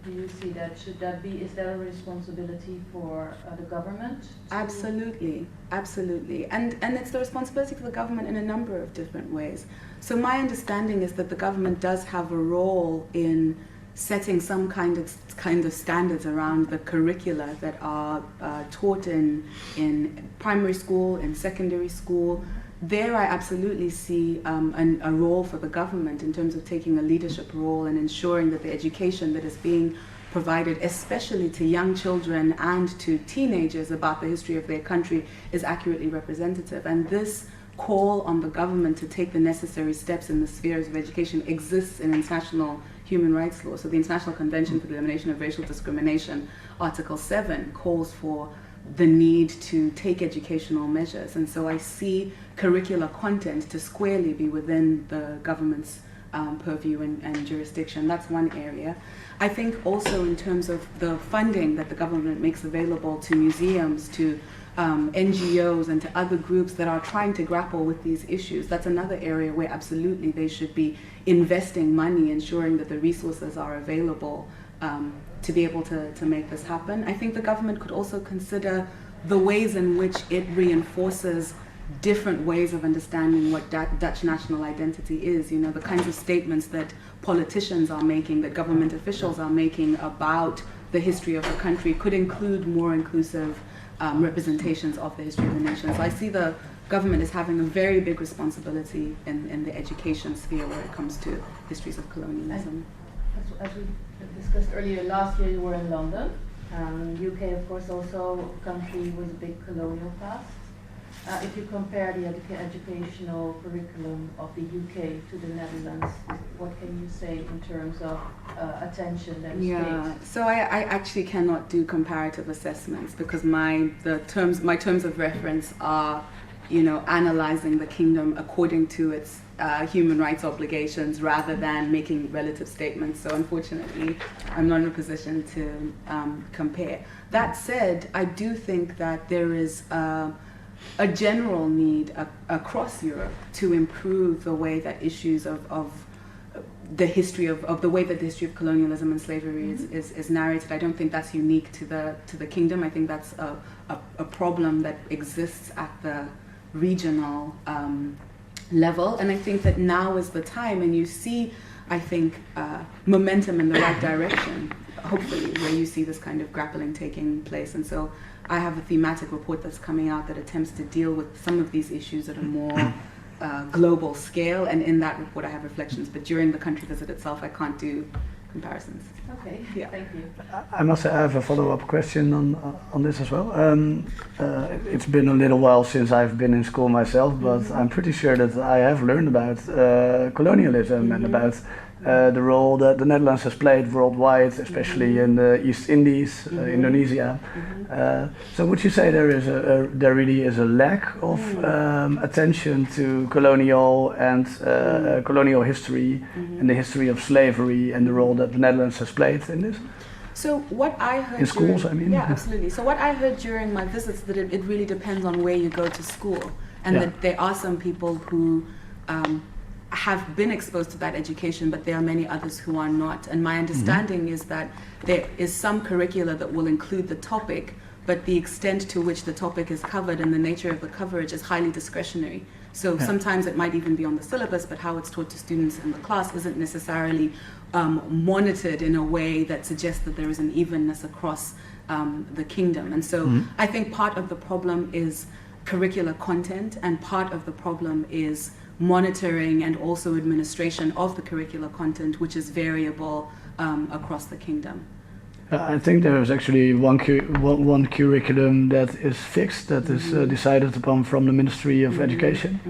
[SPEAKER 3] do you see that? Should that be, is that a responsibility for the government?
[SPEAKER 1] Absolutely, absolutely. And it's the responsibility for the government in a number of different ways. So my understanding is that the government does have a role in setting some kind of standards around the curricula that are taught in primary school, in secondary school. There I absolutely see a role for the government in terms of taking a leadership role and ensuring that the education that is being provided, especially to young children and to teenagers about the history of their country, is accurately representative. And this call on the government to take the necessary steps in the spheres of education exists in international human rights law. So the International Convention for the Elimination of Racial Discrimination, Article 7, calls for the need to take educational measures. And so I see curricular content to squarely be within the government's purview and jurisdiction. That's one area. I think also in terms of the funding that the government makes available to museums, to NGOs and to other groups that are trying to grapple with these issues, that's another area where absolutely they should be investing money, ensuring that the resources are available to be able to make this happen. I think the government could also consider the ways in which it reinforces different ways of understanding what Dutch national identity is. The kinds of statements that politicians are making, that government officials are making about the history of the country could include more inclusive representations of the history of the nation. So I see the government as having a very big responsibility in the education sphere where it comes to histories of colonialism.
[SPEAKER 3] As we discussed earlier, last year you were in London. UK, of course, also a country with a big colonial past. If you compare the educational curriculum of the UK to the Netherlands, what can you say in terms of attention that is paid?
[SPEAKER 1] So I actually cannot do comparative assessments because my terms of reference are, analyzing the kingdom according to its human rights obligations rather than making relative statements. So unfortunately, I'm not in a position to compare. That said, I do think that there is a general need across Europe to improve the way that issues of the history of the way that the history of colonialism and slavery is narrated. I don't think that's unique to the kingdom. I think that's a problem that exists at the regional level, and I think that now is the time, and you see, I think, momentum in the right direction, hopefully, where you see this kind of grappling taking place. And so I have a thematic report that's coming out that attempts to deal with some of these issues at a more global scale, and in that report I have reflections, but during the country visit itself I can't do comparisons.
[SPEAKER 3] Okay,
[SPEAKER 1] Yeah.
[SPEAKER 3] thank you.
[SPEAKER 2] I must say I have a follow-up question on this as well. It's been a little while since I've been in school myself, but I'm pretty sure that I have learned about colonialism and about the role that the Netherlands has played worldwide, especially in the East Indies, Indonesia. So would you say there really is a lack of attention to colonial and colonial history and the history of slavery and the role that the Netherlands has played in this?
[SPEAKER 1] So what I heard
[SPEAKER 2] in schools, I mean.
[SPEAKER 1] Yeah, absolutely. So what I heard during my visits that it really depends on where you go to school, and that there are some people who have been exposed to that education, but there are many others who are not. And my understanding is that there is some curricula that will include the topic, but the extent to which the topic is covered and the nature of the coverage is highly discretionary. So sometimes it might even be on the syllabus, but how it's taught to students in the class isn't necessarily monitored in a way that suggests that there is an evenness across the kingdom. And so I think part of the problem is curricular content, and part of the problem is monitoring and also administration of the curricular content, which is variable across the kingdom.
[SPEAKER 2] I think there is actually one curriculum that is fixed, that is decided upon from the Ministry of Education.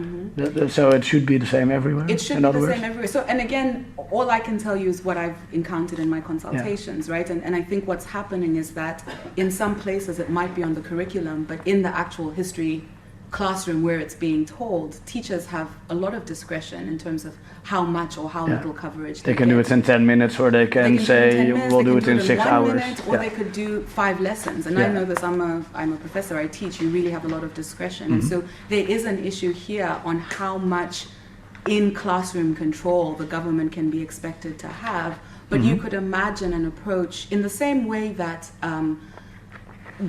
[SPEAKER 2] So it should be the same everywhere.
[SPEAKER 1] It should be the same everywhere. So, and again, all I can tell you is what I've encountered in my consultations, right? And I think what's happening is that in some places it might be on the curriculum, but in the actual history classroom where it's being told, teachers have a lot of discretion in terms of how much or how little coverage
[SPEAKER 2] they can do it in 10 minutes, or they can say we'll do it in 6 hours.
[SPEAKER 1] Minute, or they could do 5 lessons. And I know this, I'm a professor, I teach, you really have a lot of discretion. And so there is an issue here on how much in classroom control the government can be expected to have. But you could imagine an approach in the same way that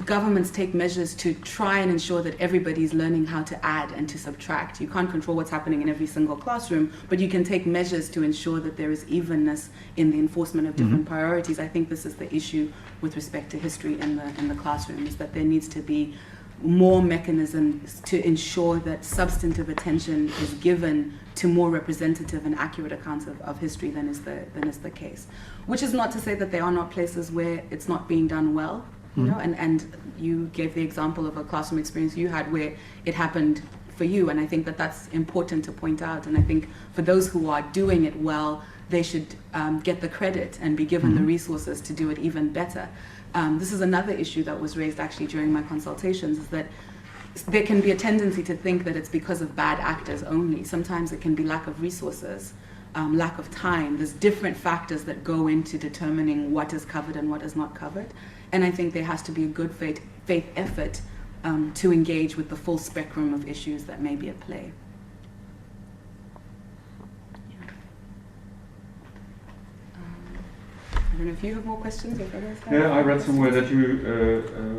[SPEAKER 1] governments take measures to try and ensure that everybody's learning how to add and to subtract. You can't control what's happening in every single classroom, but you can take measures to ensure that there is evenness in the enforcement of different priorities. I think this is the issue with respect to history in the classroom, is that there needs to be more mechanisms to ensure that substantive attention is given to more representative and accurate accounts of history than is the case. Which is not to say that there are not places where it's not being done well. You know, and you gave the example of a classroom experience you had where it happened for you, and I think that that's important to point out. And I think for those who are doing it well, they should get the credit and be given the resources to do it even better. This is another issue that was raised actually during my consultations, is that there can be a tendency to think that it's because of bad actors only. Sometimes it can be lack of resources, lack of time. There's different factors that go into determining what is covered and what is not covered. And I think there has to be a good faith effort to engage with the full spectrum of issues that may be at play. I don't know if you have more questions or others.
[SPEAKER 4] Yeah, I read somewhere that you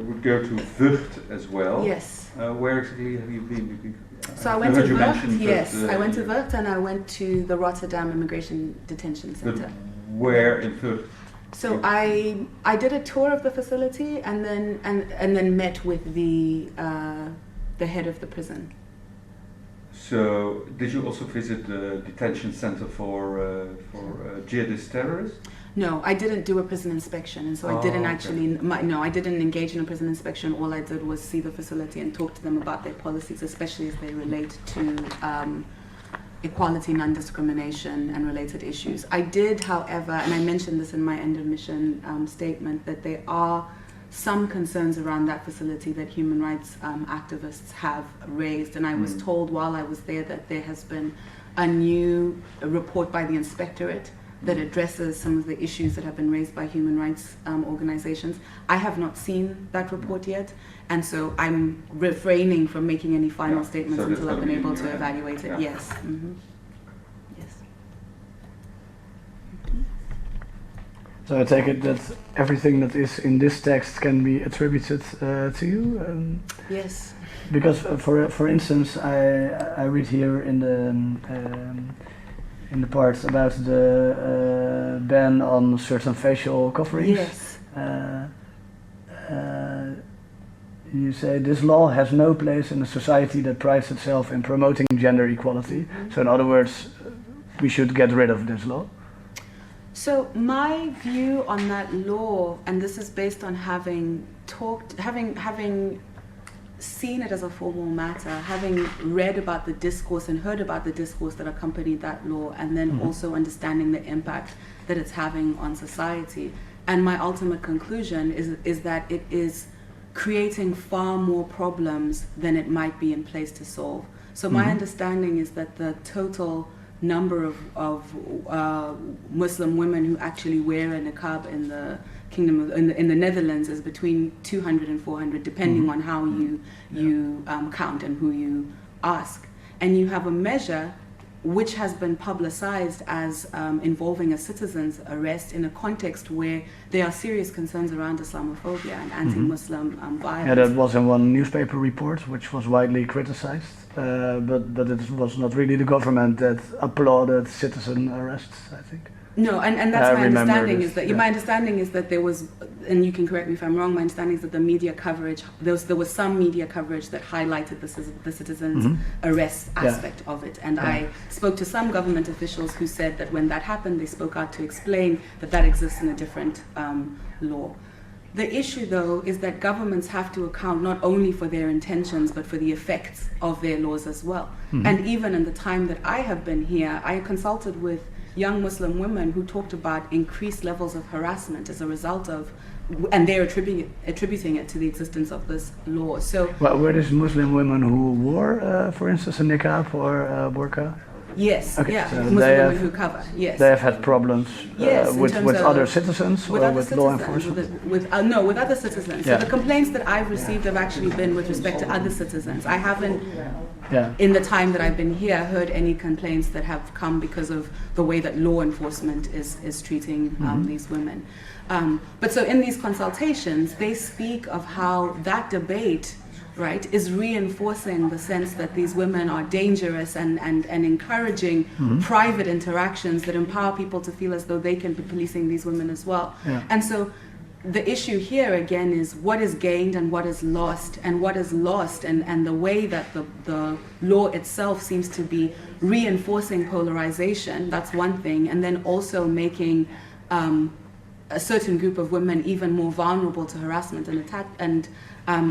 [SPEAKER 4] would go to Vught as well.
[SPEAKER 1] Yes.
[SPEAKER 4] Where exactly have you been?
[SPEAKER 1] So I went to Vught, yes. I went to Vught and I went to the Rotterdam Immigration Detention Center.
[SPEAKER 4] Where in Vught?
[SPEAKER 1] So I did a tour of the facility and then met with the head of the prison.
[SPEAKER 4] So did you also visit the detention center for jihadist terrorists?
[SPEAKER 1] No, I didn't do a prison inspection, and so I didn't actually. I didn't engage in a prison inspection. All I did was see the facility and talk to them about their policies, especially as they relate to equality, non-discrimination, and related issues. I did, however, and I mentioned this in my end of mission statement, that there are some concerns around that facility that human rights activists have raised, and I was told while I was there that there has been a new report by the inspectorate that addresses some of the issues that have been raised by human rights organizations. I have not seen that report yet, and so I'm refraining from making any final statements until I've been able to evaluate it. Yes. Yes.
[SPEAKER 2] So I take it that everything that is in this text can be attributed to you?
[SPEAKER 1] Yes.
[SPEAKER 2] Because, for instance, I read here in the part about the ban on certain facial coverings.
[SPEAKER 1] Yes.
[SPEAKER 2] You say this law has no place in a society that prides itself in promoting gender equality. So in other words, we should get rid of this law.
[SPEAKER 1] So my view on that law, and this is based on having seen it as a formal matter, having read about the discourse and heard about the discourse that accompanied that law, and then also understanding the impact that it's having on society. And my ultimate conclusion is that it is creating far more problems than it might be in place to solve. So my understanding is that the total number of Muslim women who actually wear a niqab in the kingdom in the Netherlands is between 200 and 400, depending on how you count and who you ask. And you have a measure which has been publicized as involving a citizen's arrest in a context where there are serious concerns around Islamophobia and anti-Muslim violence.
[SPEAKER 2] Yeah, that was in one newspaper report, which was widely criticized, but it was not really the government that applauded citizen arrests, I think.
[SPEAKER 1] No, and that's my understanding
[SPEAKER 2] this,
[SPEAKER 1] is that my understanding is that there was, and you can correct me if I'm wrong, my understanding is that the media coverage, there was some media coverage that highlighted the citizens' arrest aspect of it. And I spoke to some government officials who said that when that happened, they spoke out to explain that that exists in a different law. The issue, though, is that governments have to account not only for their intentions, but for the effects of their laws as well. And even in the time that I have been here, I consulted with young Muslim women who talked about increased levels of harassment as a result of, and they're attributing it to the existence of this law. So,
[SPEAKER 2] well, were these Muslim women who wore, for instance, a niqab or a burqa?
[SPEAKER 1] Yes,
[SPEAKER 2] okay,
[SPEAKER 1] yeah,
[SPEAKER 2] so
[SPEAKER 1] Muslim women who cover, yes.
[SPEAKER 2] They have had problems with other citizens or with law enforcement?
[SPEAKER 1] With other citizens. So the complaints that I've received have actually been with respect to other citizens. I haven't, in the time that I've been here, heard any complaints that have come because of the way that law enforcement is treating these women. But so in these consultations, they speak of how that debate, right, is reinforcing the sense that these women are dangerous and encouraging private interactions that empower people to feel as though they can be policing these women as well. And so the issue here again is what is gained and what is lost, and what is lost and the way that the law itself seems to be reinforcing polarization, that's one thing, and then also making a certain group of women even more vulnerable to harassment and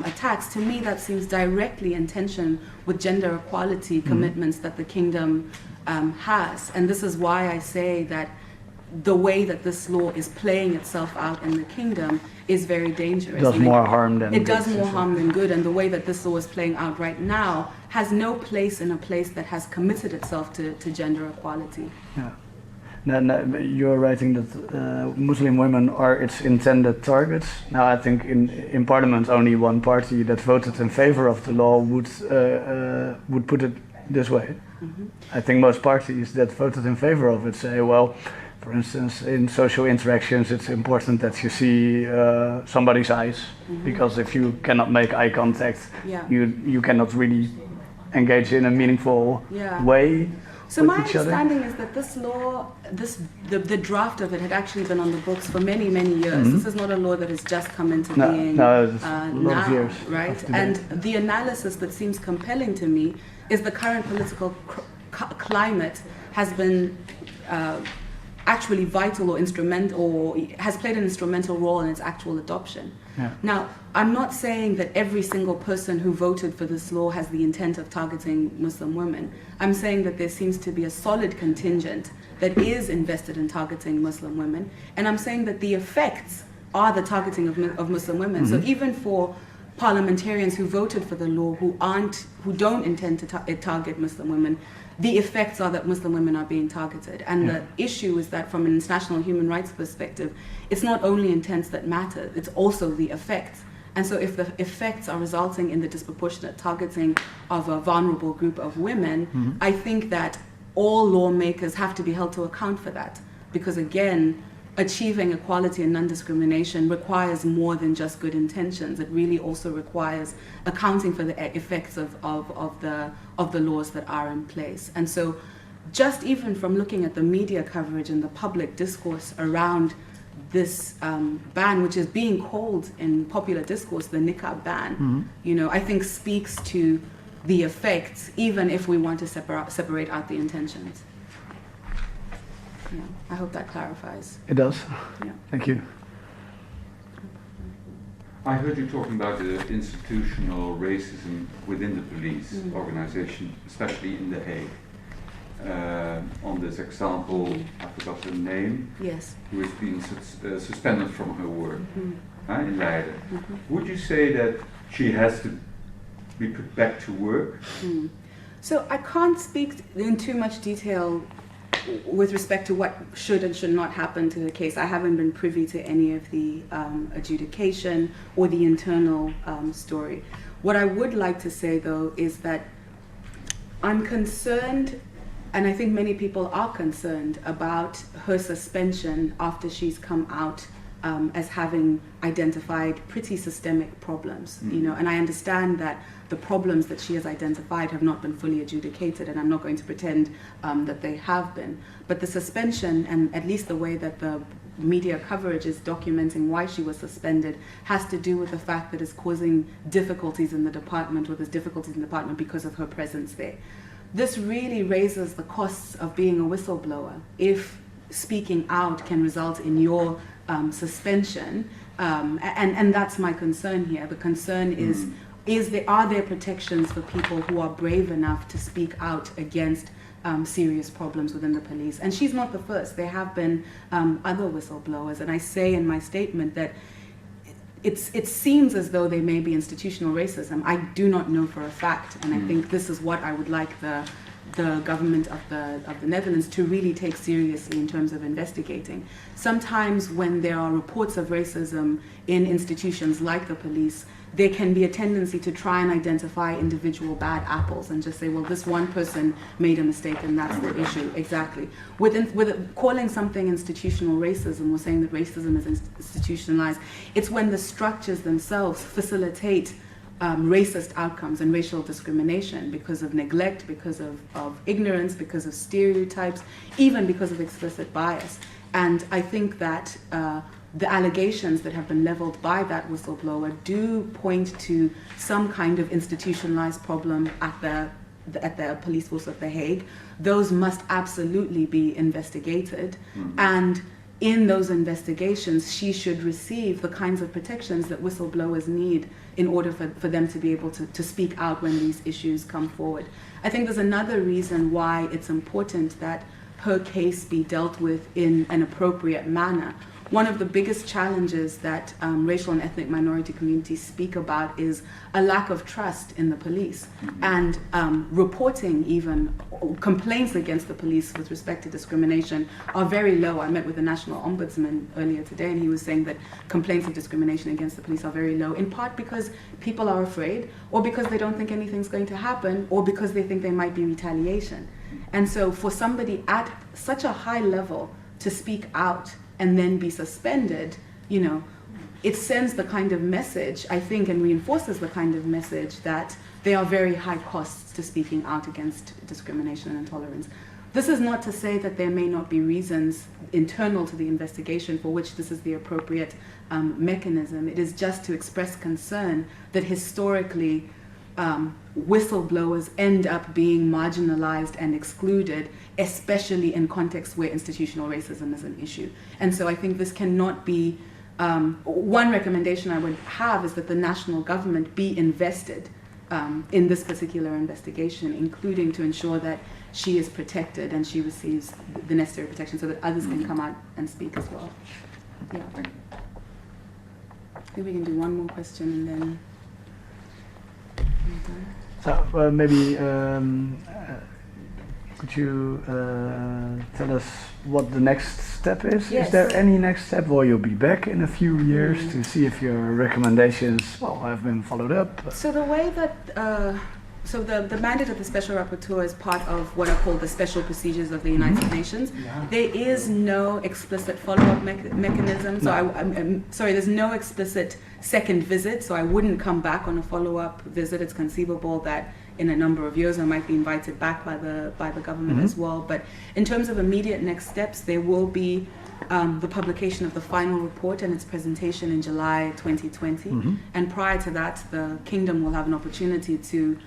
[SPEAKER 1] attacks. To me, that seems directly in tension with gender equality commitments that the kingdom has. And this is why I say that the way that this law is playing itself out in the kingdom is very dangerous.
[SPEAKER 2] It does more harm than good.
[SPEAKER 1] It does more harm than good, and the way that this law is playing out right now has no place in a place that has committed itself to gender equality.
[SPEAKER 2] Yeah. Now, you're writing that Muslim women are its intended targets. Now, I think in Parliament only one party that voted in favor of the law would put it this way. I think most parties that voted in favor of it say, well, for instance, in social interactions, it's important that you see somebody's eyes, because if you cannot make eye contact, you cannot really engage in a meaningful way.
[SPEAKER 1] So my understanding is that this law, the draft of it had actually been on the books for many, many years. This is not a law that has just come into being
[SPEAKER 2] now,
[SPEAKER 1] years, right? And the analysis that seems compelling to me is the current political climate has been actually vital or instrumental, or has played an instrumental role in its actual adoption. Now, I'm not saying that every single person who voted for this law has the intent of targeting Muslim women. I'm saying that there seems to be a solid contingent that is invested in targeting Muslim women, and I'm saying that the effects are the targeting of Muslim women. So even for parliamentarians who voted for the law who don't intend to target Muslim women, the effects are that Muslim women are being targeted. And the issue is that from an international human rights perspective, it's not only intents that matter, it's also the effects. And so if the effects are resulting in the disproportionate targeting of a vulnerable group of women, I think that all lawmakers have to be held to account for that. Because again, achieving equality and non-discrimination requires more than just good intentions. It really also requires accounting for the effects of the laws that are in place. And so just even from looking at the media coverage and the public discourse around this ban, which is being called in popular discourse the niqab ban, I think speaks to the effects, even if we want to separate out the intentions. Yeah, I hope that clarifies.
[SPEAKER 2] It does.
[SPEAKER 1] Yeah.
[SPEAKER 2] Thank you.
[SPEAKER 4] I heard you talking about the institutional racism within the police organization, especially in The Hague. On this example, I forgot her name,
[SPEAKER 1] Yes.
[SPEAKER 4] who is being suspended from her work
[SPEAKER 1] Mm-hmm.
[SPEAKER 4] in Leiden.
[SPEAKER 1] Mm-hmm.
[SPEAKER 4] Would you say that she has to be put back to work?
[SPEAKER 1] Mm. So I can't speak in too much detail with respect to what should and should not happen to the case. I haven't been privy to any of the adjudication or the internal story. What I would like to say, though, is that I'm concerned, and I think many people are concerned, about her suspension after she's come out as having identified pretty systemic problems, you know, and I understand that the problems that she has identified have not been fully adjudicated, and I'm not going to pretend that they have been. But the suspension, and at least the way that the media coverage is documenting why she was suspended, has to do with the fact that it's causing difficulties in the department, or there's difficulties in the department because of her presence there. This really raises the costs of being a whistleblower if speaking out can result in your suspension, and that's my concern here. The concern are there protections for people who are brave enough to speak out against serious problems within the police? And she's not the first. There have been other whistleblowers, and I say in my statement that it seems as though there may be institutional racism. I do not know for a fact, and I think this is what I would like the government of the Netherlands to really take seriously in terms of investigating. Sometimes when there are reports of racism in institutions like the police, there can be a tendency to try and identify individual bad apples and just say, well, this one person made a mistake and that's the issue. Exactly. With calling something institutional racism, or saying that racism is institutionalized, it's when the structures themselves facilitate racist outcomes and racial discrimination because of neglect, because of ignorance, because of stereotypes, even because of explicit bias. And I think that the allegations that have been leveled by that whistleblower do point to some kind of institutionalized problem at the police force of The Hague. Those must absolutely be investigated. And in those investigations, she should receive the kinds of protections that whistleblowers need in order for them to be able to speak out when these issues come forward. I think there's another reason why it's important that her case be dealt with in an appropriate manner. One of the biggest challenges that racial and ethnic minority communities speak about is a lack of trust in the police, and reporting even complaints against the police with respect to discrimination are very low. I met with the National Ombudsman earlier today, and he was saying that complaints of discrimination against the police are very low, in part because people are afraid, or because they don't think anything's going to happen, or because they think there might be retaliation. And so for somebody at such a high level to speak out and then be suspended, you know, it sends the kind of message, I think, and reinforces the kind of message that there are very high costs to speaking out against discrimination and intolerance. This is not to say that there may not be reasons internal to the investigation for which this is the appropriate mechanism. It is just to express concern that historically whistleblowers end up being marginalized and excluded, especially in contexts where institutional racism is an issue. And so I think this cannot be, one recommendation I would have is that the national government be invested in this particular investigation, including to ensure that she is protected and she receives the necessary protection so that others can come out and speak as well. Yeah. I think we can do one more question and then
[SPEAKER 2] So maybe could you tell us what the next step is?
[SPEAKER 1] Yes.
[SPEAKER 2] Is there any next step? Will you be back in a few years to see if your recommendations have been followed up?
[SPEAKER 1] So the way that so the mandate of the Special Rapporteur is part of what are called the special procedures of the United Nations.
[SPEAKER 2] Yeah.
[SPEAKER 1] There is no explicit follow-up mechanism. So I'm sorry, there's no explicit second visit, so I wouldn't come back on a follow-up visit. It's conceivable that in a number of years I might be invited back by the government as well. But in terms of immediate next steps, there will be the publication of the final report and its presentation in July 2020. And prior to that, the Kingdom will have an opportunity to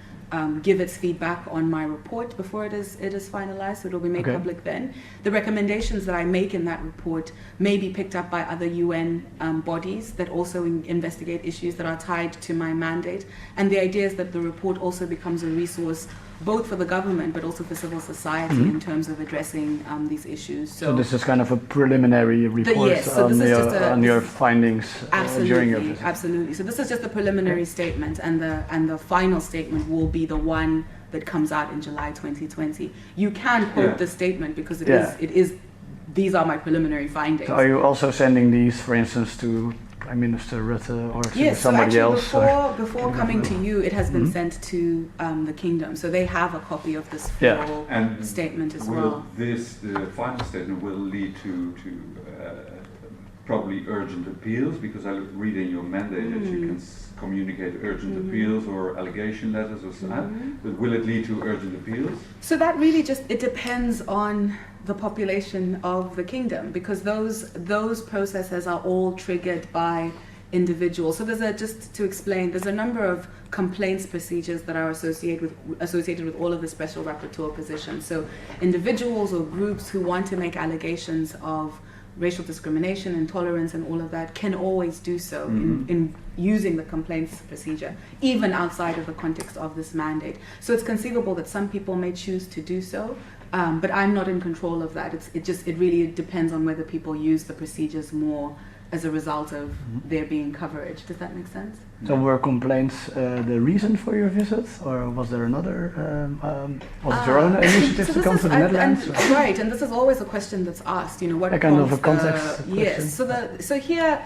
[SPEAKER 1] give its feedback on my report before it is finalized, so it will be made public then. The recommendations that I make in that report may be picked up by other UN bodies that also investigate issues that are tied to my mandate. And the idea is that the report also becomes a resource both for the government but also for civil society in terms of addressing these issues.
[SPEAKER 2] So this is kind of a preliminary report on your findings during your visit.
[SPEAKER 1] Absolutely. So this is just a preliminary statement, and the final statement will be the one that comes out in July 2020. You can quote the statement because it is. These are my preliminary findings.
[SPEAKER 2] So are you also sending these, for instance, to Prime Minister Rutte or to somebody else?
[SPEAKER 1] Before coming to you, it has been sent to the kingdom, so they have a copy of this full statement as well.
[SPEAKER 4] The final statement will lead to probably urgent appeals, because I read in your mandate that you can communicate urgent appeals or allegation letters or something. But will it lead to urgent appeals?
[SPEAKER 1] So that really it depends on the population of the kingdom, because those processes are all triggered by individuals. So just to explain, there's a number of complaints procedures that are associated with all of the special rapporteur positions. So individuals or groups who want to make allegations of racial discrimination, intolerance, and all of that can always do so in using the complaints procedure, even outside of the context of this mandate. So it's conceivable that some people may choose to do so, but I'm not in control of that. It really depends on whether people use the procedures more as a result of there being coverage. Does that make sense?
[SPEAKER 2] So were complaints the reason for your visit, or was there another, was it your own initiative to come to the Netherlands?
[SPEAKER 1] Right, and this is always a question that's asked, what
[SPEAKER 2] kind of a context question?
[SPEAKER 1] Yes, so here,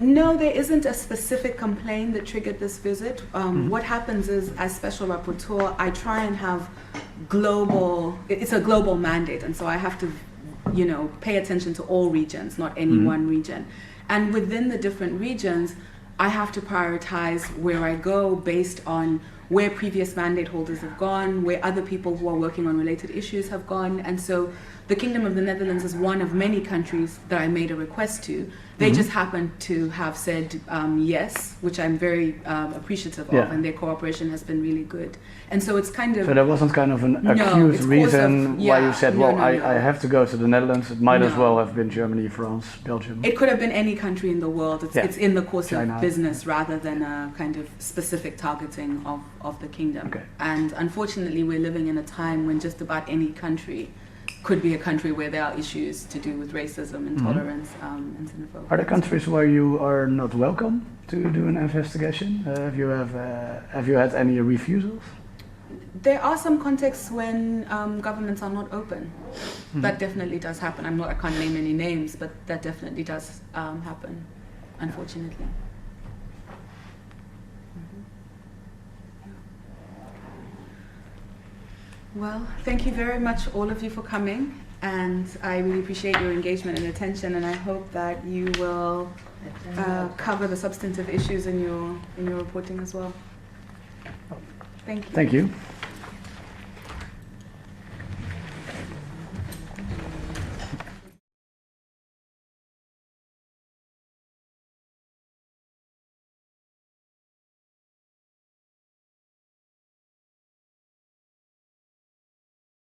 [SPEAKER 1] no, there isn't a specific complaint that triggered this visit. What happens is, as special rapporteur, I try and have it's a global mandate, and so I have to, pay attention to all regions, not any one region. And within the different regions, I have to prioritize where I go based on where previous mandate holders have gone, where other people who are working on related issues have gone. And so the Kingdom of the Netherlands is one of many countries that I made a request to. They just happened to have said yes, which I'm very appreciative of, and their cooperation has been really good. And so it's kind of...
[SPEAKER 2] So there wasn't kind of an acute reason why you said, I have to go to the Netherlands. It might as well have been Germany, France, Belgium.
[SPEAKER 1] It could have been any country in the world. It's in the course of business rather than a kind of specific targeting of the kingdom. Okay. And unfortunately, we're living in a time when just about any country could be a country where there are issues to do with racism, intolerance, and xenophobia.
[SPEAKER 2] Are there countries where you are not welcome to do an investigation? Have you had any refusals?
[SPEAKER 1] There are some contexts when governments are not open. That definitely does happen. I can't name any names, but that definitely does happen, unfortunately. Well, thank you very much, all of you, for coming, and I really appreciate your engagement and attention, and I hope that you will cover the substantive issues in your reporting as well. Thank you.
[SPEAKER 2] Thank you.